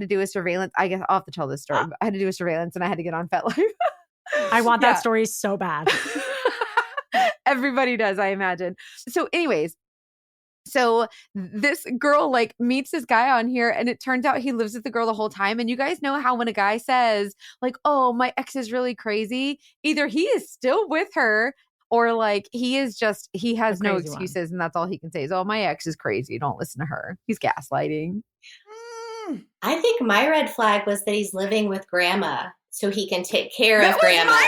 [SPEAKER 5] do a surveillance. I guess I'll have to tell this story. But I had to do a surveillance and I had to get on FetLife.
[SPEAKER 3] I want that story so bad.
[SPEAKER 5] Everybody does, I imagine. So, anyways. So this girl like meets this guy on here and it turns out he lives with the girl the whole time. And you guys know how when a guy says like, oh, my ex is really crazy, either he is still with her or like he has no excuses and that's all he can say is, oh, my ex is crazy. Don't listen to her. He's gaslighting.
[SPEAKER 4] I think my red flag was that he's living with grandma so he can take care of grandma.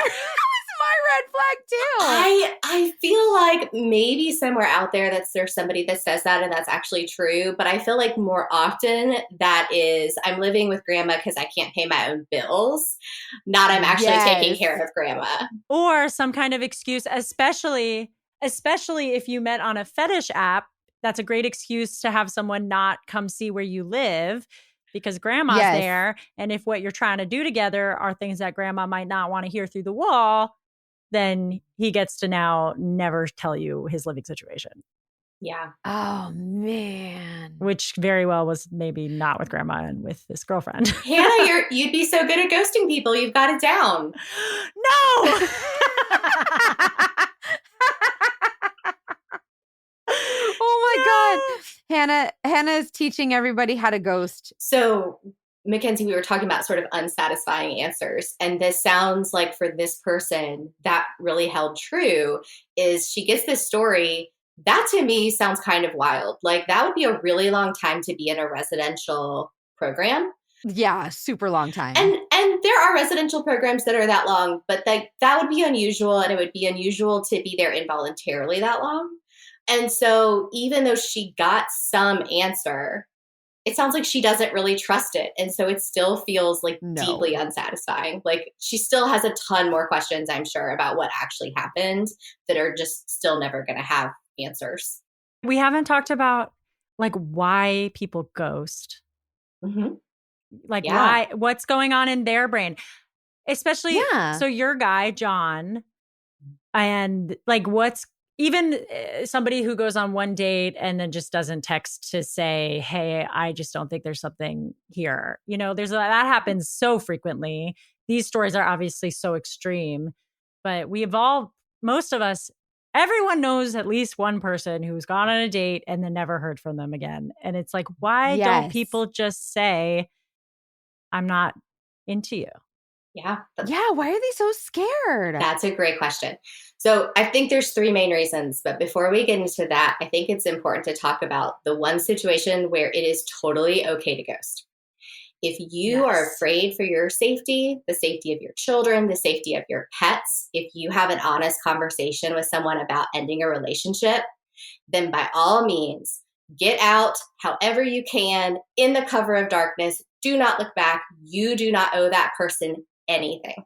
[SPEAKER 5] Red flag too.
[SPEAKER 4] I feel like maybe somewhere out there there's somebody that says that and that's actually true, but I feel like more often that is I'm living with grandma because I can't pay my own bills, not I'm actually taking care of grandma.
[SPEAKER 3] Or some kind of excuse, especially if you met on a fetish app, that's a great excuse to have someone not come see where you live because grandma's there. And if what you're trying to do together are things that grandma might not want to hear through the wall, then he gets to now never tell you his living situation.
[SPEAKER 4] Yeah.
[SPEAKER 5] Oh, man.
[SPEAKER 3] Which very well was maybe not with grandma and with this girlfriend.
[SPEAKER 4] Hanna, you'd be so good at ghosting people. You've got it down.
[SPEAKER 3] No!
[SPEAKER 5] Oh, my God. Hanna is teaching everybody how to ghost.
[SPEAKER 4] So Mackenzie, we were talking about sort of unsatisfying answers. And this sounds like for this person that really held true is she gets this story. That to me sounds kind of wild. Like that would be a really long time to be in a residential program.
[SPEAKER 5] Yeah, super long time.
[SPEAKER 4] And there are residential programs that are that long, but that would be unusual. And it would be unusual to be there involuntarily that long. And so even though she got some answer, it sounds like she doesn't really trust it. And so it still feels like deeply unsatisfying. Like she still has a ton more questions, I'm sure, about what actually happened that are just still never going to have answers.
[SPEAKER 3] We haven't talked about like why people ghost.
[SPEAKER 4] Mm-hmm.
[SPEAKER 3] Like why, what's going on in their brain, especially. So your guy, John, and like what's even somebody who goes on one date and then just doesn't text to say, hey, I just don't think there's something here. You know, that happens so frequently. These stories are obviously so extreme, but most of us, everyone knows at least one person who's gone on a date and then never heard from them again. And it's like, why don't people just say, I'm not into you?
[SPEAKER 4] Yeah.
[SPEAKER 5] Yeah. Why are they so scared?
[SPEAKER 4] That's a great question. So I think there's 3 main reasons, but before we get into that, I think it's important to talk about the one situation where it is totally okay to ghost. If you are afraid for your safety, the safety of your children, the safety of your pets, if you have an honest conversation with someone about ending a relationship, then by all means, get out however you can in the cover of darkness. Do not look back. You do not owe that person anything.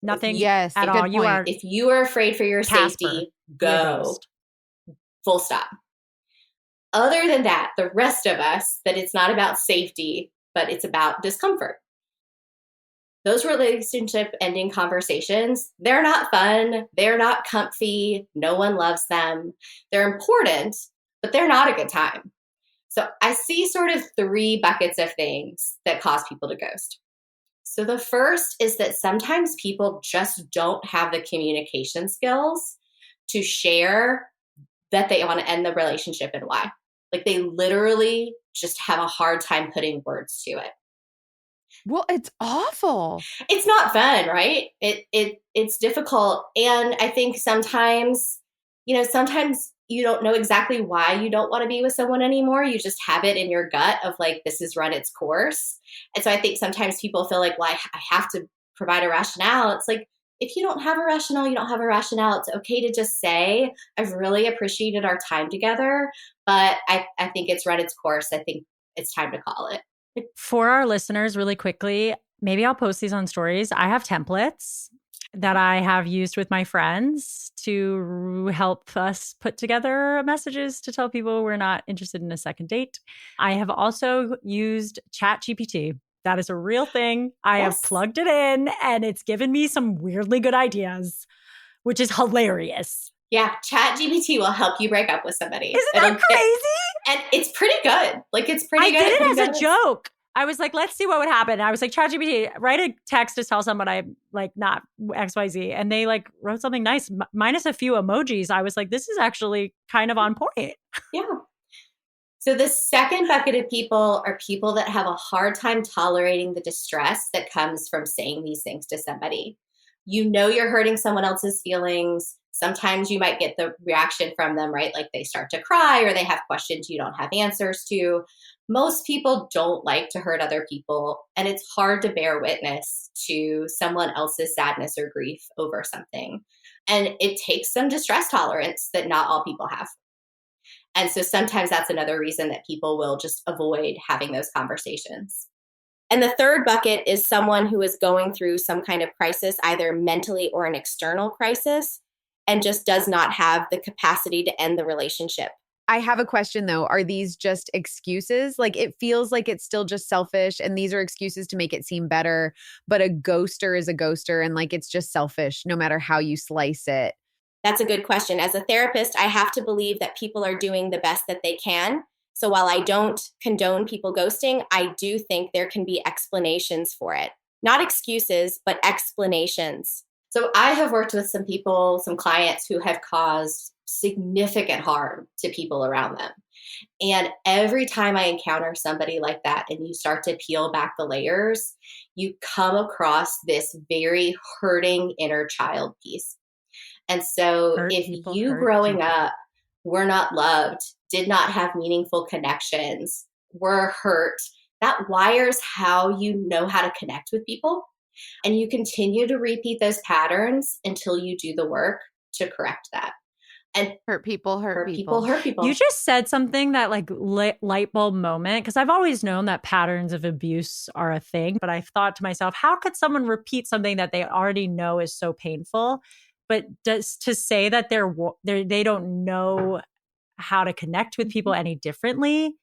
[SPEAKER 3] Nothing
[SPEAKER 5] Yes,
[SPEAKER 3] at
[SPEAKER 5] good
[SPEAKER 3] all. You
[SPEAKER 5] point.
[SPEAKER 3] are
[SPEAKER 4] If you are afraid for your
[SPEAKER 3] Casper,
[SPEAKER 4] safety,
[SPEAKER 3] be a
[SPEAKER 4] go.
[SPEAKER 3] ghost.
[SPEAKER 4] Full stop. Other than that, the rest of us, that it's not about safety, but it's about discomfort. Those relationship ending conversations, they're not fun. They're not comfy. No one loves them. They're important, but they're not a good time. So I see sort of 3 buckets of things that cause people to ghost. So the first is that sometimes people just don't have the communication skills to share that they want to end the relationship and why. Like they literally just have a hard time putting words to it.
[SPEAKER 5] Well, it's awful.
[SPEAKER 4] It's not fun, right? It's difficult. And I think sometimes you don't know exactly why you don't want to be with someone anymore. You just have it in your gut of like, this has run its course. And so I think sometimes people feel like, well, I have to provide a rationale. It's like, if you don't have a rationale, you don't have a rationale. It's okay to just say, I've really appreciated our time together, but I think it's run its course. I think it's time to call it.
[SPEAKER 3] For our listeners, really quickly, maybe I'll post these on stories. I have templates that I have used with my friends to help us put together messages to tell people we're not interested in a second date. I have also used ChatGPT. That is a real thing. I have plugged it in and it's given me some weirdly good ideas, which is hilarious.
[SPEAKER 4] Yeah, ChatGPT will help you break up with somebody.
[SPEAKER 3] Isn't that crazy?
[SPEAKER 4] And it's pretty good. Like, it's pretty good.
[SPEAKER 3] I did it as a joke. I was like, let's see what would happen. I was like, ChatGPT, write a text to tell someone I'm like not XYZ. And they like wrote something nice, minus a few emojis. I was like, this is actually kind of on point.
[SPEAKER 4] Yeah. So the second bucket of people are people that have a hard time tolerating the distress that comes from saying these things to somebody. You know you're hurting someone else's feelings. Sometimes you might get the reaction from them, right? Like they start to cry or they have questions you don't have answers to. Most people don't like to hurt other people, and it's hard to bear witness to someone else's sadness or grief over something. And it takes some distress tolerance that not all people have. And so sometimes that's another reason that people will just avoid having those conversations. And the third bucket is someone who is going through some kind of crisis, either mentally or an external crisis, and just does not have the capacity to end the relationship.
[SPEAKER 5] I have a question though. Are these just excuses? Like it feels like it's still just selfish and these are excuses to make it seem better, but a ghoster is a ghoster and like it's just selfish no matter how you slice it.
[SPEAKER 4] That's a good question. As a therapist, I have to believe that people are doing the best that they can. So while I don't condone people ghosting, I do think there can be explanations for it. Not excuses, but explanations. So I have worked with some people, some clients who have caused significant harm to people around them. And every time I encounter somebody like that and you start to peel back the layers, you come across this very hurting inner child piece. And so if you growing up were not loved, did not have meaningful connections, were hurt, that wires how you know how to connect with people. And you continue to repeat those patterns until you do the work to correct that. And
[SPEAKER 5] hurt people.
[SPEAKER 3] You just said something that like light bulb moment, because I've always known that patterns of abuse are a thing, but I've thought to myself, how could someone repeat something that they already know is so painful? But to say that they don't know how to connect with people any differently,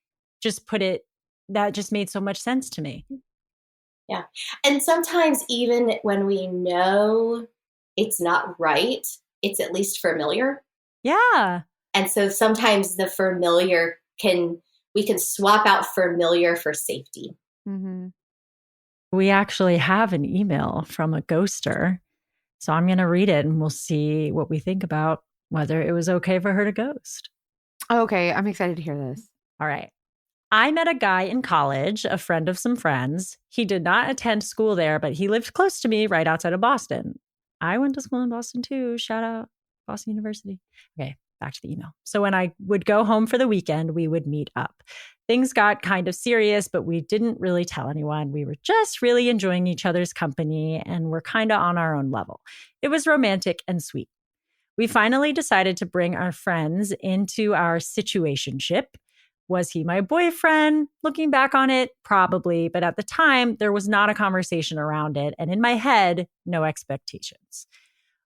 [SPEAKER 3] that just made so much sense to me.
[SPEAKER 4] Yeah. And sometimes even when we know it's not right, it's at least familiar.
[SPEAKER 3] Yeah.
[SPEAKER 4] And so sometimes the familiar we can swap out familiar for safety.
[SPEAKER 5] Mm-hmm.
[SPEAKER 3] We actually have an email from a ghoster. So I'm going to read it and we'll see what we think about whether it was okay for her to ghost.
[SPEAKER 5] Okay. I'm excited to hear this.
[SPEAKER 3] All right. I met a guy in college, a friend of some friends. He did not attend school there, but he lived close to me right outside of Boston. I went to school in Boston too. Shout out Boston University. Okay, back to the email. So when I would go home for the weekend, we would meet up. Things got kind of serious, but we didn't really tell anyone. We were just really enjoying each other's company and we're kind of on our own level. It was romantic and sweet. We finally decided to bring our friends into our situationship. Was he my boyfriend? Looking back on it, probably. But at the time, there was not a conversation around it. And in my head, no expectations.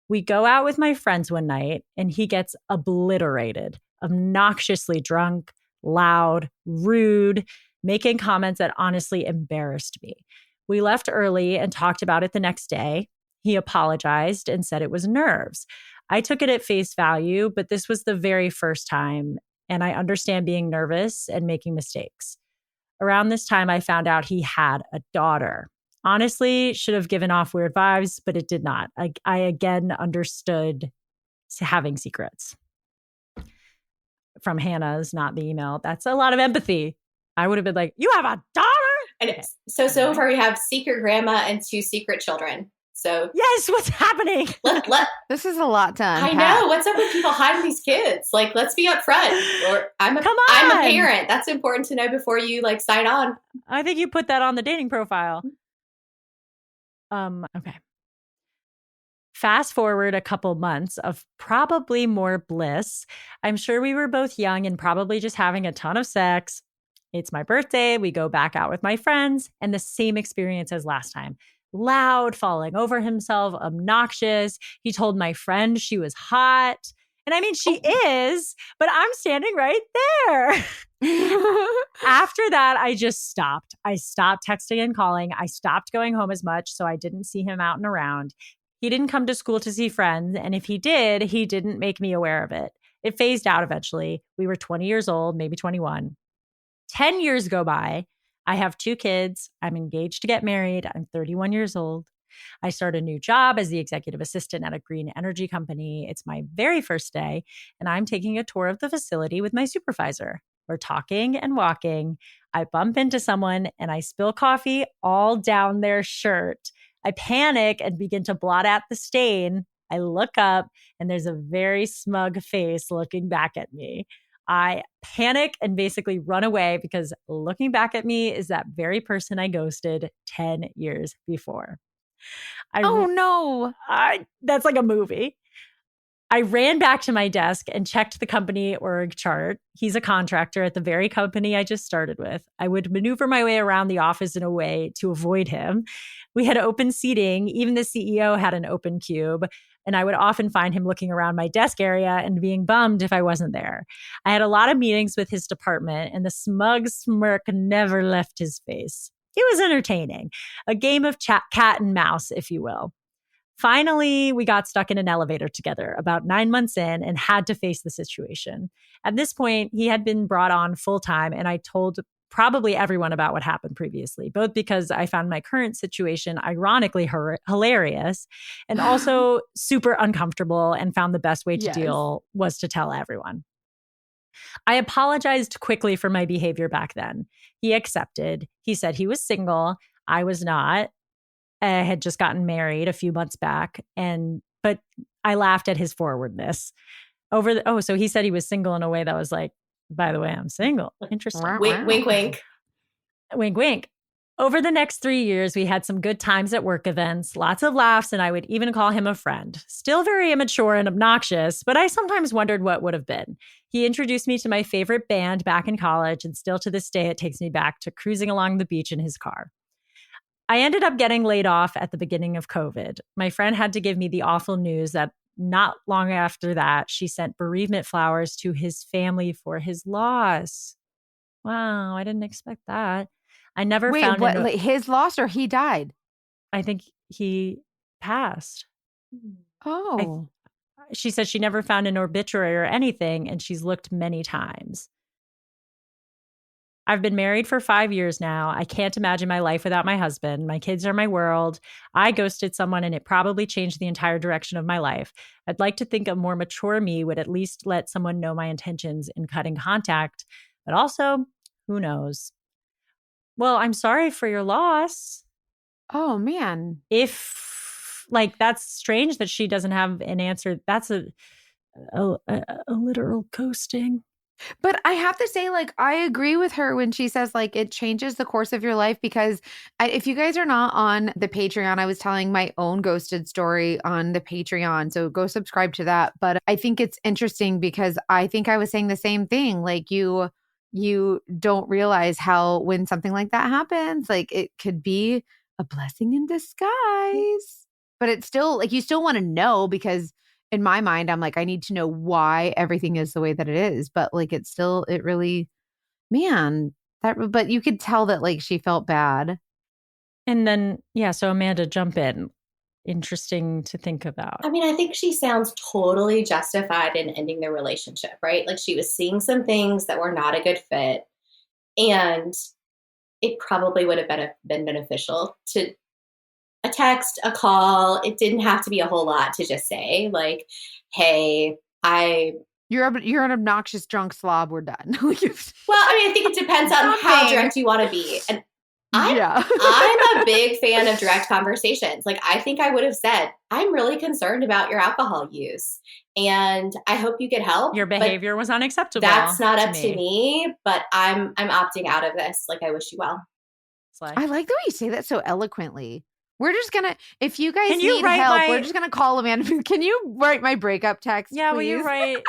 [SPEAKER 3] We go out with my friends one night and he gets obliterated, obnoxiously drunk, loud, rude, making comments that honestly embarrassed me. We left early and talked about it the next day. He apologized and said it was nerves. I took it at face value, but this was the very first time. And I understand being nervous and making mistakes. Around this time, I found out he had a daughter. Honestly, should have given off weird vibes, but it did not. I again understood having secrets. From Hannah's, not the email. That's a lot of empathy. I would have been like, you have a daughter?
[SPEAKER 4] And it's, so far we have secret grandma and 2 secret children. So
[SPEAKER 3] yes, what's happening?
[SPEAKER 5] This is a lot to unpack.
[SPEAKER 4] I know. What's up with people hiding these kids? Like, let's be upfront. Or I'm a parent. That's important to know before you like sign on.
[SPEAKER 3] I think you put that on the dating profile. Okay. Fast forward a couple months of probably more bliss. I'm sure we were both young and probably just having a ton of sex. It's my birthday. We go back out with my friends and the same experience as last time. Loud, falling over himself, obnoxious. He told my friend she was hot. And I mean, she is, but I'm standing right there. After that, I just stopped. I stopped texting and calling. I stopped going home as much, so I didn't see him out and around. He didn't come to school to see friends. And if he did, he didn't make me aware of it. It phased out eventually. We were 20 years old, maybe 21. 10 years go by. I have 2 kids. I'm engaged to get married. I'm 31 years old. I start a new job as the executive assistant at a green energy company. It's my very first day, and I'm taking a tour of the facility with my supervisor. We're talking and walking. I bump into someone and I spill coffee all down their shirt. I panic and begin to blot out the stain. I look up and there's a very smug face looking back at me. I panic and basically run away because looking back at me is that very person I ghosted 10 years before.
[SPEAKER 5] Oh, no.
[SPEAKER 3] That's like a movie. I ran back to my desk and checked the company org chart. He's a contractor at the very company I just started with. I would maneuver my way around the office in a way to avoid him. We had open seating. Even the CEO had an open cube. And I would often find him looking around my desk area and being bummed if I wasn't there. I had a lot of meetings with his department, and the smug smirk never left his face. It was entertaining, a game of cat and mouse, if you will. Finally, we got stuck in an elevator together about 9 months in and had to face the situation. At this point, he had been brought on full time, and I told probably everyone about what happened previously, both because I found my current situation ironically hilarious and also super uncomfortable, and found the best way to deal was to tell everyone. I apologized quickly for my behavior back then. He accepted. He said he was single. I was not. I had just gotten married a few months back, but I laughed at his forwardness. So he said he was single in a way that was like, by the way, I'm single. Interesting.
[SPEAKER 4] Wink, wink, wink.
[SPEAKER 3] Wink, wink. Over the next 3 years, we had some good times at work events, lots of laughs, and I would even call him a friend. Still very immature and obnoxious, but I sometimes wondered what would have been. He introduced me to my favorite band back in college, and still to this day, it takes me back to cruising along the beach in his car. I ended up getting laid off at the beginning of COVID. My friend had to give me the awful news that not long after that, she sent bereavement flowers to his family for his loss. Wow, I didn't expect that. I never found
[SPEAKER 5] his loss, or he died?
[SPEAKER 3] I think he passed.
[SPEAKER 5] Oh.
[SPEAKER 3] She said she never found an obituary or anything, and she's looked many times. I've been married for 5 years now. I can't imagine my life without my husband. My kids are my world. I ghosted someone, and it probably changed the entire direction of my life. I'd like to think a more mature me would at least let someone know my intentions in cutting contact. But also, Who knows? Well, I'm sorry for your loss.
[SPEAKER 5] Oh man.
[SPEAKER 3] If like that's strange that she doesn't have an answer. That's a literal ghosting.
[SPEAKER 5] But I have to say, like, I agree with her when she says, like, it changes the course of your life because if you guys are not on the Patreon, I was telling my own ghosted story on the Patreon. So go subscribe to that. But I think it's interesting because I think I was saying the same thing. Like, you don't realize how when something like that happens, like, it could be a blessing in disguise. But it's still, like, you still want to know because in my mind, I'm like, I need to know why everything is the way that it is. But like, it really, man, but you could tell that like she felt bad.
[SPEAKER 3] And then, yeah, so Amanda, jump in. Interesting to think about.
[SPEAKER 4] I mean, I think she sounds totally justified in ending the relationship, right? Like she was seeing some things that were not a good fit. And it probably would have been beneficial to a text, a call. It didn't have to be a whole lot to just say like, hey,
[SPEAKER 5] you're an obnoxious drunk slob. We're done.
[SPEAKER 4] Well, I mean, I think it depends on how direct you want to be. And I'm a big fan of direct conversations. Like, I think I would have said, I'm really concerned about your alcohol use and I hope you get help.
[SPEAKER 3] Your behavior was unacceptable.
[SPEAKER 4] That's not up to me, but I'm opting out of this. Like, I wish you well.
[SPEAKER 5] I like the way you say that so eloquently. We're just gonna, if you guys need help, we're just gonna call Amanda. Can you write my breakup text?
[SPEAKER 3] Yeah,
[SPEAKER 5] please?
[SPEAKER 3] will you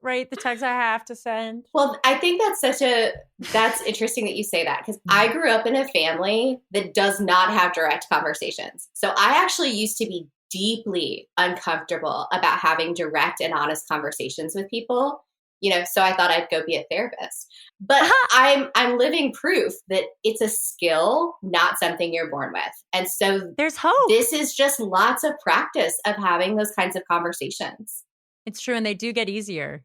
[SPEAKER 3] write the text I have to send?
[SPEAKER 4] Well, I think that's interesting that you say that because I grew up in a family that does not have direct conversations. So I actually used to be deeply uncomfortable about having direct and honest conversations with people. So I thought I'd go be a therapist. But I'm living proof that it's a skill, not something you're born with. And so
[SPEAKER 3] there's hope.
[SPEAKER 4] This is just lots of practice of having those kinds of conversations.
[SPEAKER 3] It's true. And they do get easier.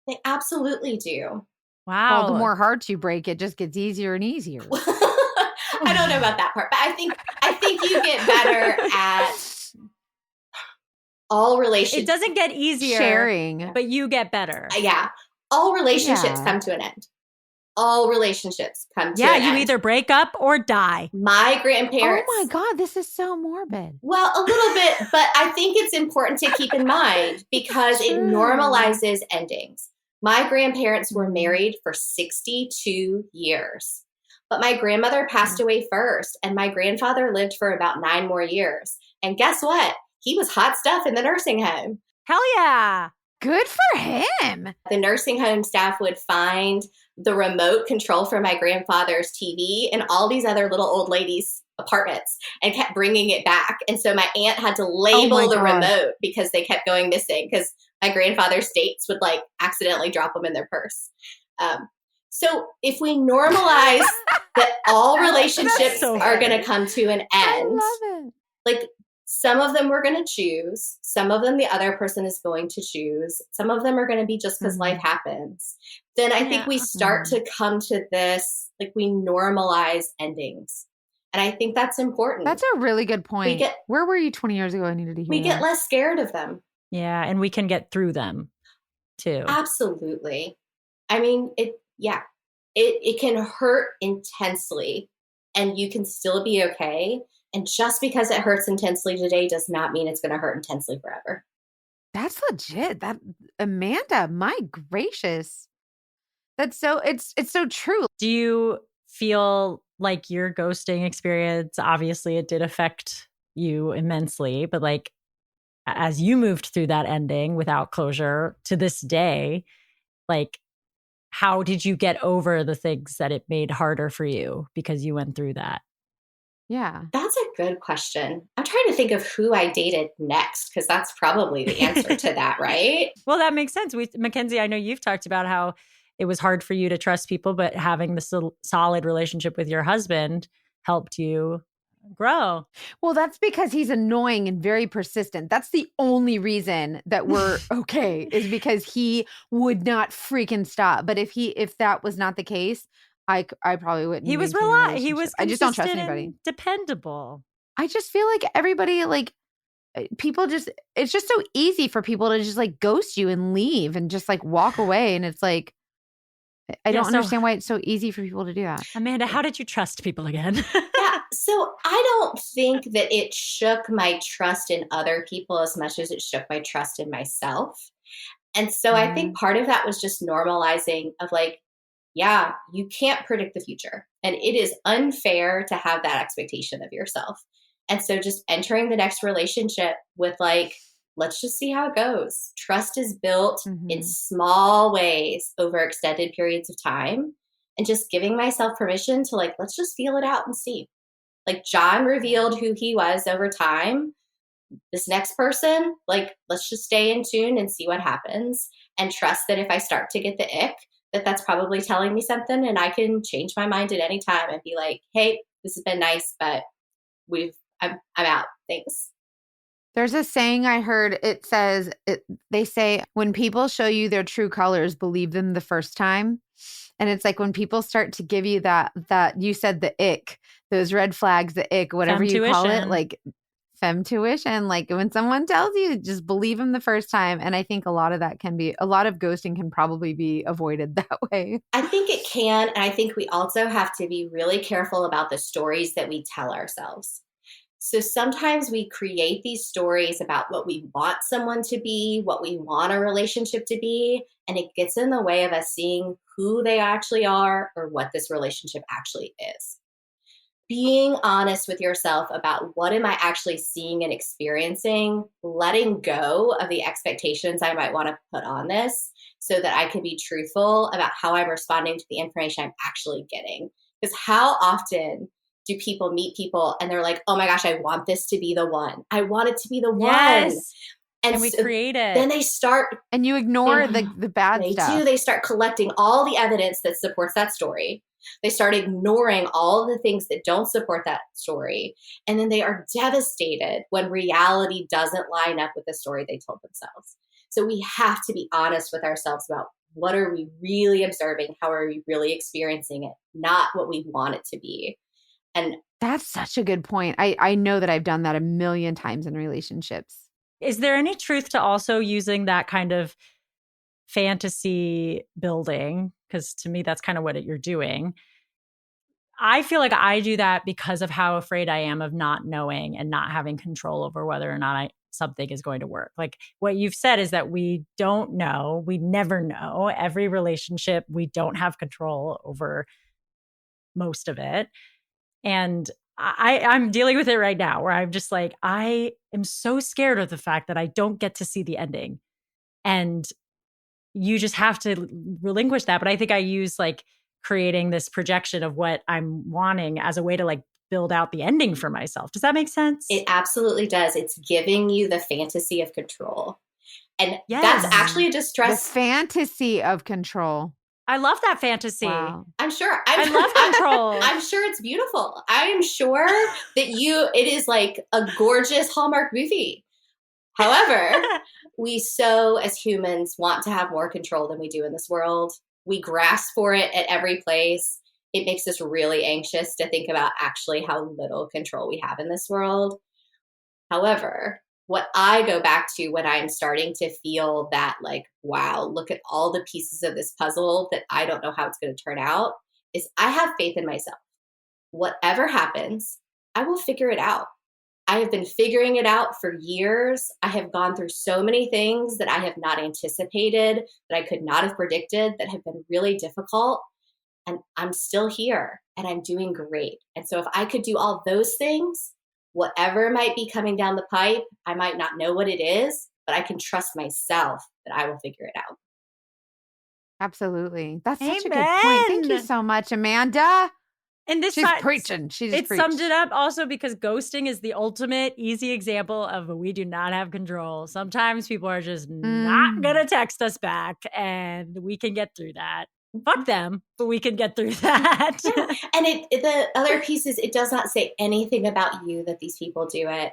[SPEAKER 4] They absolutely do.
[SPEAKER 3] Wow.
[SPEAKER 5] Well, the more hearts you break, it just gets easier and easier.
[SPEAKER 4] I don't know about that part, but I think you get better at all relationships.
[SPEAKER 3] It doesn't get easier.
[SPEAKER 5] Sharing.
[SPEAKER 3] But you get better.
[SPEAKER 4] Yeah. All relationships come to an end. All relationships come to an end.
[SPEAKER 3] Yeah, you either break up or die.
[SPEAKER 4] My grandparents.
[SPEAKER 5] Oh my God, this is so morbid.
[SPEAKER 4] Well, a little bit, but I think it's important to keep in mind because it normalizes endings. My grandparents were married for 62 years, but my grandmother passed away first, and my grandfather lived for about 9 more years. And guess what? He was hot stuff in the nursing home.
[SPEAKER 3] Hell yeah.
[SPEAKER 5] Good for him.
[SPEAKER 4] The nursing home staff would find the remote control for my grandfather's TV in all these other little old ladies' apartments and kept bringing it back. And so my aunt had to label the remote because they kept going missing because my grandfather's dates would like accidentally drop them in their purse. So if we normalize that all relationships are going to come to an end,
[SPEAKER 5] I love it.
[SPEAKER 4] Like some of them we're going to choose, some of them the other person is going to choose, some of them are going to be just because life happens. Then I think we start to come to this, like we normalize endings. And I think that's important.
[SPEAKER 5] That's a really good point. Where were you 20 years ago? I needed to hear
[SPEAKER 4] We get less scared of them.
[SPEAKER 3] Yeah, and we can get through them too.
[SPEAKER 4] Absolutely. I mean, it can hurt intensely and you can still be okay. And just because it hurts intensely today does not mean it's going to hurt intensely forever.
[SPEAKER 5] That's legit. That Amanda, my gracious. That's so it's so true.
[SPEAKER 3] Do you feel like your ghosting experience, obviously it did affect you immensely, but like as you moved through that ending without closure to this day, like how did you get over the things that it made harder for you because you went through that?
[SPEAKER 5] Yeah.
[SPEAKER 4] That's a good question. I'm trying to think of who I dated next because that's probably the answer to that, right?
[SPEAKER 3] Well, that makes sense. Mackenzie, I know you've talked about how it was hard for you to trust people, but having the solid relationship with your husband helped you grow.
[SPEAKER 5] Well, that's because he's annoying and very persistent. That's the only reason that we're okay is because he would not freaking stop. But if that was not the case, I probably wouldn't.
[SPEAKER 3] He was
[SPEAKER 5] I just don't trust anybody.
[SPEAKER 3] Dependable.
[SPEAKER 5] I just feel like everybody, like people it's just so easy for people to just like ghost you and leave and just like walk away. And it's like, I don't
[SPEAKER 3] so-
[SPEAKER 5] understand why it's so easy for people to do that.
[SPEAKER 3] Amanda, how did you trust people again?
[SPEAKER 4] Yeah, so I don't think that it shook my trust in other people as much as it shook my trust in myself. And so I think part of that was just normalizing of like, yeah, you can't predict the future. And it is unfair to have that expectation of yourself. And so just entering the next relationship with like, let's just see how it goes. Trust is built in small ways over extended periods of time, and just giving myself permission to like, let's just feel it out and see. Like John revealed who he was over time. This next person, like, let's just stay in tune and see what happens, and trust that if I start to get the ick, that's probably telling me something, and I can change my mind at any time and be like, hey, this has been nice, but I'm out. Thanks.
[SPEAKER 5] There's a saying I heard. It says, they say, when people show you their true colors, believe them the first time. And it's like when people start to give you that you said the ick, those red flags, the ick, whatever you call it, like femtuition, like when someone tells you, just believe them the first time. And I think a lot of ghosting can probably be avoided that way.
[SPEAKER 4] I think it can. And I think we also have to be really careful about the stories that we tell ourselves. So sometimes we create these stories about what we want someone to be, what we want a relationship to be, and it gets in the way of us seeing who they actually are or what this relationship actually is. Being honest with yourself about what am I actually seeing and experiencing, letting go of the expectations I might want to put on this so that I can be truthful about how I'm responding to the information I'm actually getting. Because how often do people meet people and they're like, oh my gosh, I want this to be the one. I want it to be the one.
[SPEAKER 3] And we create it.
[SPEAKER 4] Then they start.
[SPEAKER 5] And you ignore the bad stuff.
[SPEAKER 4] They do. They start collecting all the evidence that supports that story. They start ignoring all the things that don't support that story. And then they are devastated when reality doesn't line up with the story they told themselves. So we have to be honest with ourselves about what are we really observing? How are we really experiencing it? Not what we want it to be. And
[SPEAKER 5] that's such a good point. I know that I've done that a million times in relationships.
[SPEAKER 3] Is there any truth to also using that kind of fantasy building? Because to me, that's kind of what you're doing. I feel like I do that because of how afraid I am of not knowing and not having control over whether or not something is going to work. Like what you've said is that we don't know. We never know. Every relationship, we don't have control over most of it. And I'm dealing with it right now where I'm just like, I am so scared of the fact that I don't get to see the ending. And you just have to relinquish that. But I think I use like creating this projection of what I'm wanting as a way to like build out the ending for myself. Does that make sense?
[SPEAKER 4] It absolutely does. It's giving you the fantasy of control. And that's actually a distress.
[SPEAKER 5] The fantasy of control.
[SPEAKER 3] I love that fantasy.
[SPEAKER 5] Wow.
[SPEAKER 4] I'm sure.
[SPEAKER 3] I love control.
[SPEAKER 4] I'm sure it's beautiful. I'm sure that it is like a gorgeous Hallmark movie. However, we as humans want to have more control than we do in this world. We grasp for it at every place. It makes us really anxious to think about actually how little control we have in this world. However, what I go back to when I'm starting to feel that like, wow, look at all the pieces of this puzzle that I don't know how it's going to turn out, is I have faith in myself. Whatever happens, I will figure it out. I have been figuring it out for years. I have gone through so many things that I have not anticipated, that I could not have predicted, that have been really difficult. And I'm still here and I'm doing great. And so if I could do all those things, whatever might be coming down the pipe, I might not know what it is, but I can trust myself that I will figure it out.
[SPEAKER 5] Absolutely. That's such a good point. Thank you so much, Amanda.
[SPEAKER 3] And
[SPEAKER 5] she's preaching. It
[SPEAKER 3] summed it up also because ghosting is the ultimate easy example of we do not have control. Sometimes people are just not going to text us back and we can get through that. Fuck them, but we can get through that.
[SPEAKER 4] And the other piece is it does not say anything about you that these people do it.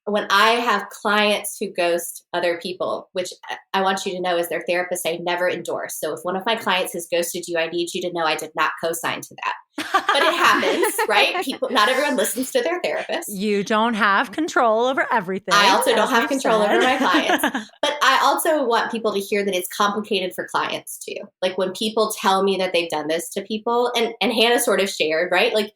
[SPEAKER 4] When I have clients who ghost other people, which I want you to know as their therapist, I never endorse. So if one of my clients has ghosted you, I need you to know I did not co-sign to that. But it happens, right? Not everyone listens to their therapist.
[SPEAKER 3] You don't have control over everything.
[SPEAKER 4] I also don't have control over my clients. But also want people to hear that it's complicated for clients too. Like when people tell me that they've done this to people, and Hanna sort of shared, right? Like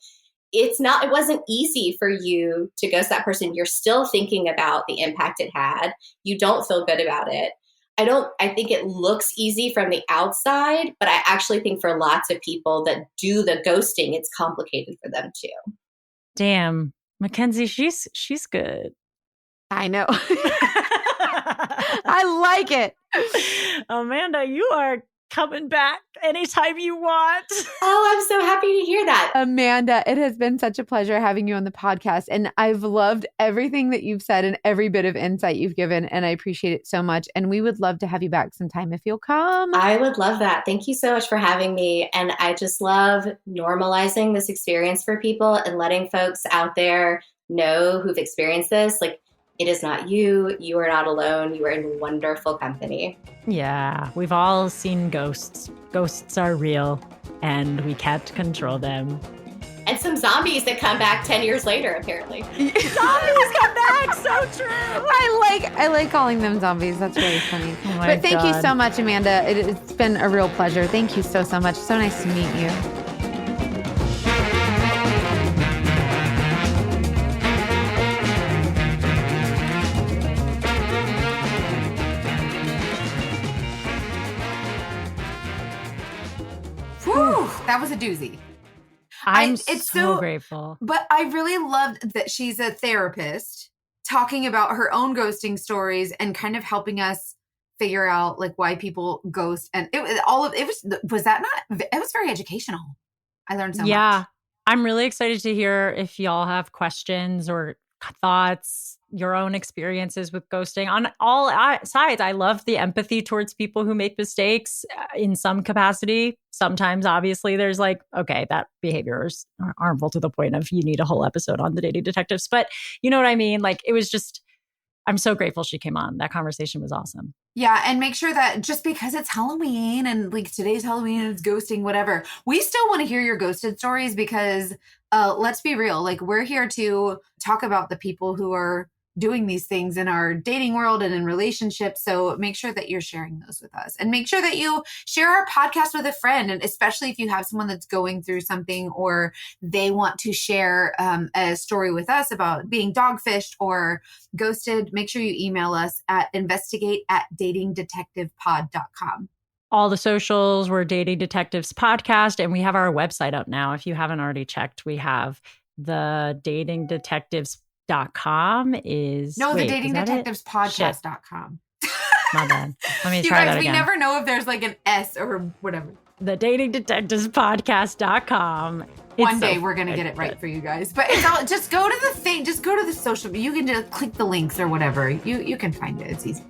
[SPEAKER 4] it wasn't easy for you to ghost that person. You're still thinking about the impact it had. You don't feel good about it. I think it looks easy from the outside, but I actually think for lots of people that do the ghosting, it's complicated for them too.
[SPEAKER 3] Damn. Mackenzie, she's good.
[SPEAKER 5] I know. I like it.
[SPEAKER 3] Amanda, you are coming back anytime you want.
[SPEAKER 4] Oh, I'm so happy to hear that.
[SPEAKER 5] Amanda, it has been such a pleasure having you on the podcast. And I've loved everything that you've said and every bit of insight you've given. And I appreciate it so much. And we would love to have you back sometime if you'll come.
[SPEAKER 4] I would love that. Thank you so much for having me. And I just love normalizing this experience for people and letting folks out there know who've experienced this. Like, it is not you. You are not alone. You are in wonderful company.
[SPEAKER 3] Yeah, we've all seen ghosts. Ghosts are real, and we can't control them.
[SPEAKER 4] And some zombies that come back 10 years later, apparently.
[SPEAKER 3] Zombies come back, so true.
[SPEAKER 5] I like calling them zombies. That's really funny.
[SPEAKER 3] Oh my
[SPEAKER 5] but thank you
[SPEAKER 3] God.
[SPEAKER 5] so much, Amanda. It's been a real pleasure. Thank you so much. So nice to meet you.
[SPEAKER 2] Whew, that was a doozy.
[SPEAKER 3] It's so grateful.
[SPEAKER 2] But I really loved that she's a therapist talking about her own ghosting stories and kind of helping us figure out like why people ghost. And it was very educational. I learned so much.
[SPEAKER 3] Yeah. I'm really excited to hear if y'all have questions or thoughts, your own experiences with ghosting on all sides. I love the empathy towards people who make mistakes in some capacity. Sometimes, obviously, there's like, okay, that behavior is harmful to the point of you need a whole episode on the dating detectives. But you know what I mean? Like, it was just, I'm so grateful she came on. That conversation was awesome.
[SPEAKER 2] Yeah, and make sure that just because it's Halloween and like today's Halloween and it's ghosting, whatever, we still want to hear your ghosted stories because let's be real, like we're here to talk about the people who are doing these things in our dating world and in relationships. So make sure that you're sharing those with us and make sure that you share our podcast with a friend. And especially if you have someone that's going through something or they want to share a story with us about being dogfished or ghosted, make sure you email us at investigate@datingdetectivepod.com.
[SPEAKER 3] All the socials were Dating Detectives Podcast, and we have our website up now. If you haven't already checked, we have the datingdetectives.com is
[SPEAKER 2] no, the datingdetectivespodcast.com.
[SPEAKER 3] My bad. Let me
[SPEAKER 2] You
[SPEAKER 3] try
[SPEAKER 2] guys,
[SPEAKER 3] that again.
[SPEAKER 2] we never know if there's like an S or whatever.
[SPEAKER 3] The datingdetectivespodcast.com.
[SPEAKER 2] One day we're going to get it right for you guys. But it's all, just go to the thing. Just go to the social. You can just click the links or whatever. You can find it. It's easy.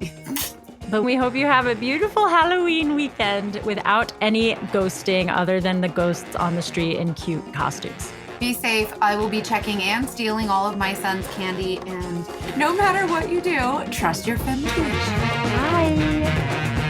[SPEAKER 3] But we hope you have a beautiful Halloween weekend without any ghosting other than the ghosts on the street in cute costumes.
[SPEAKER 2] Be safe. I will be checking and stealing all of my son's candy. And no matter what you do, trust your intuition.
[SPEAKER 3] Bye.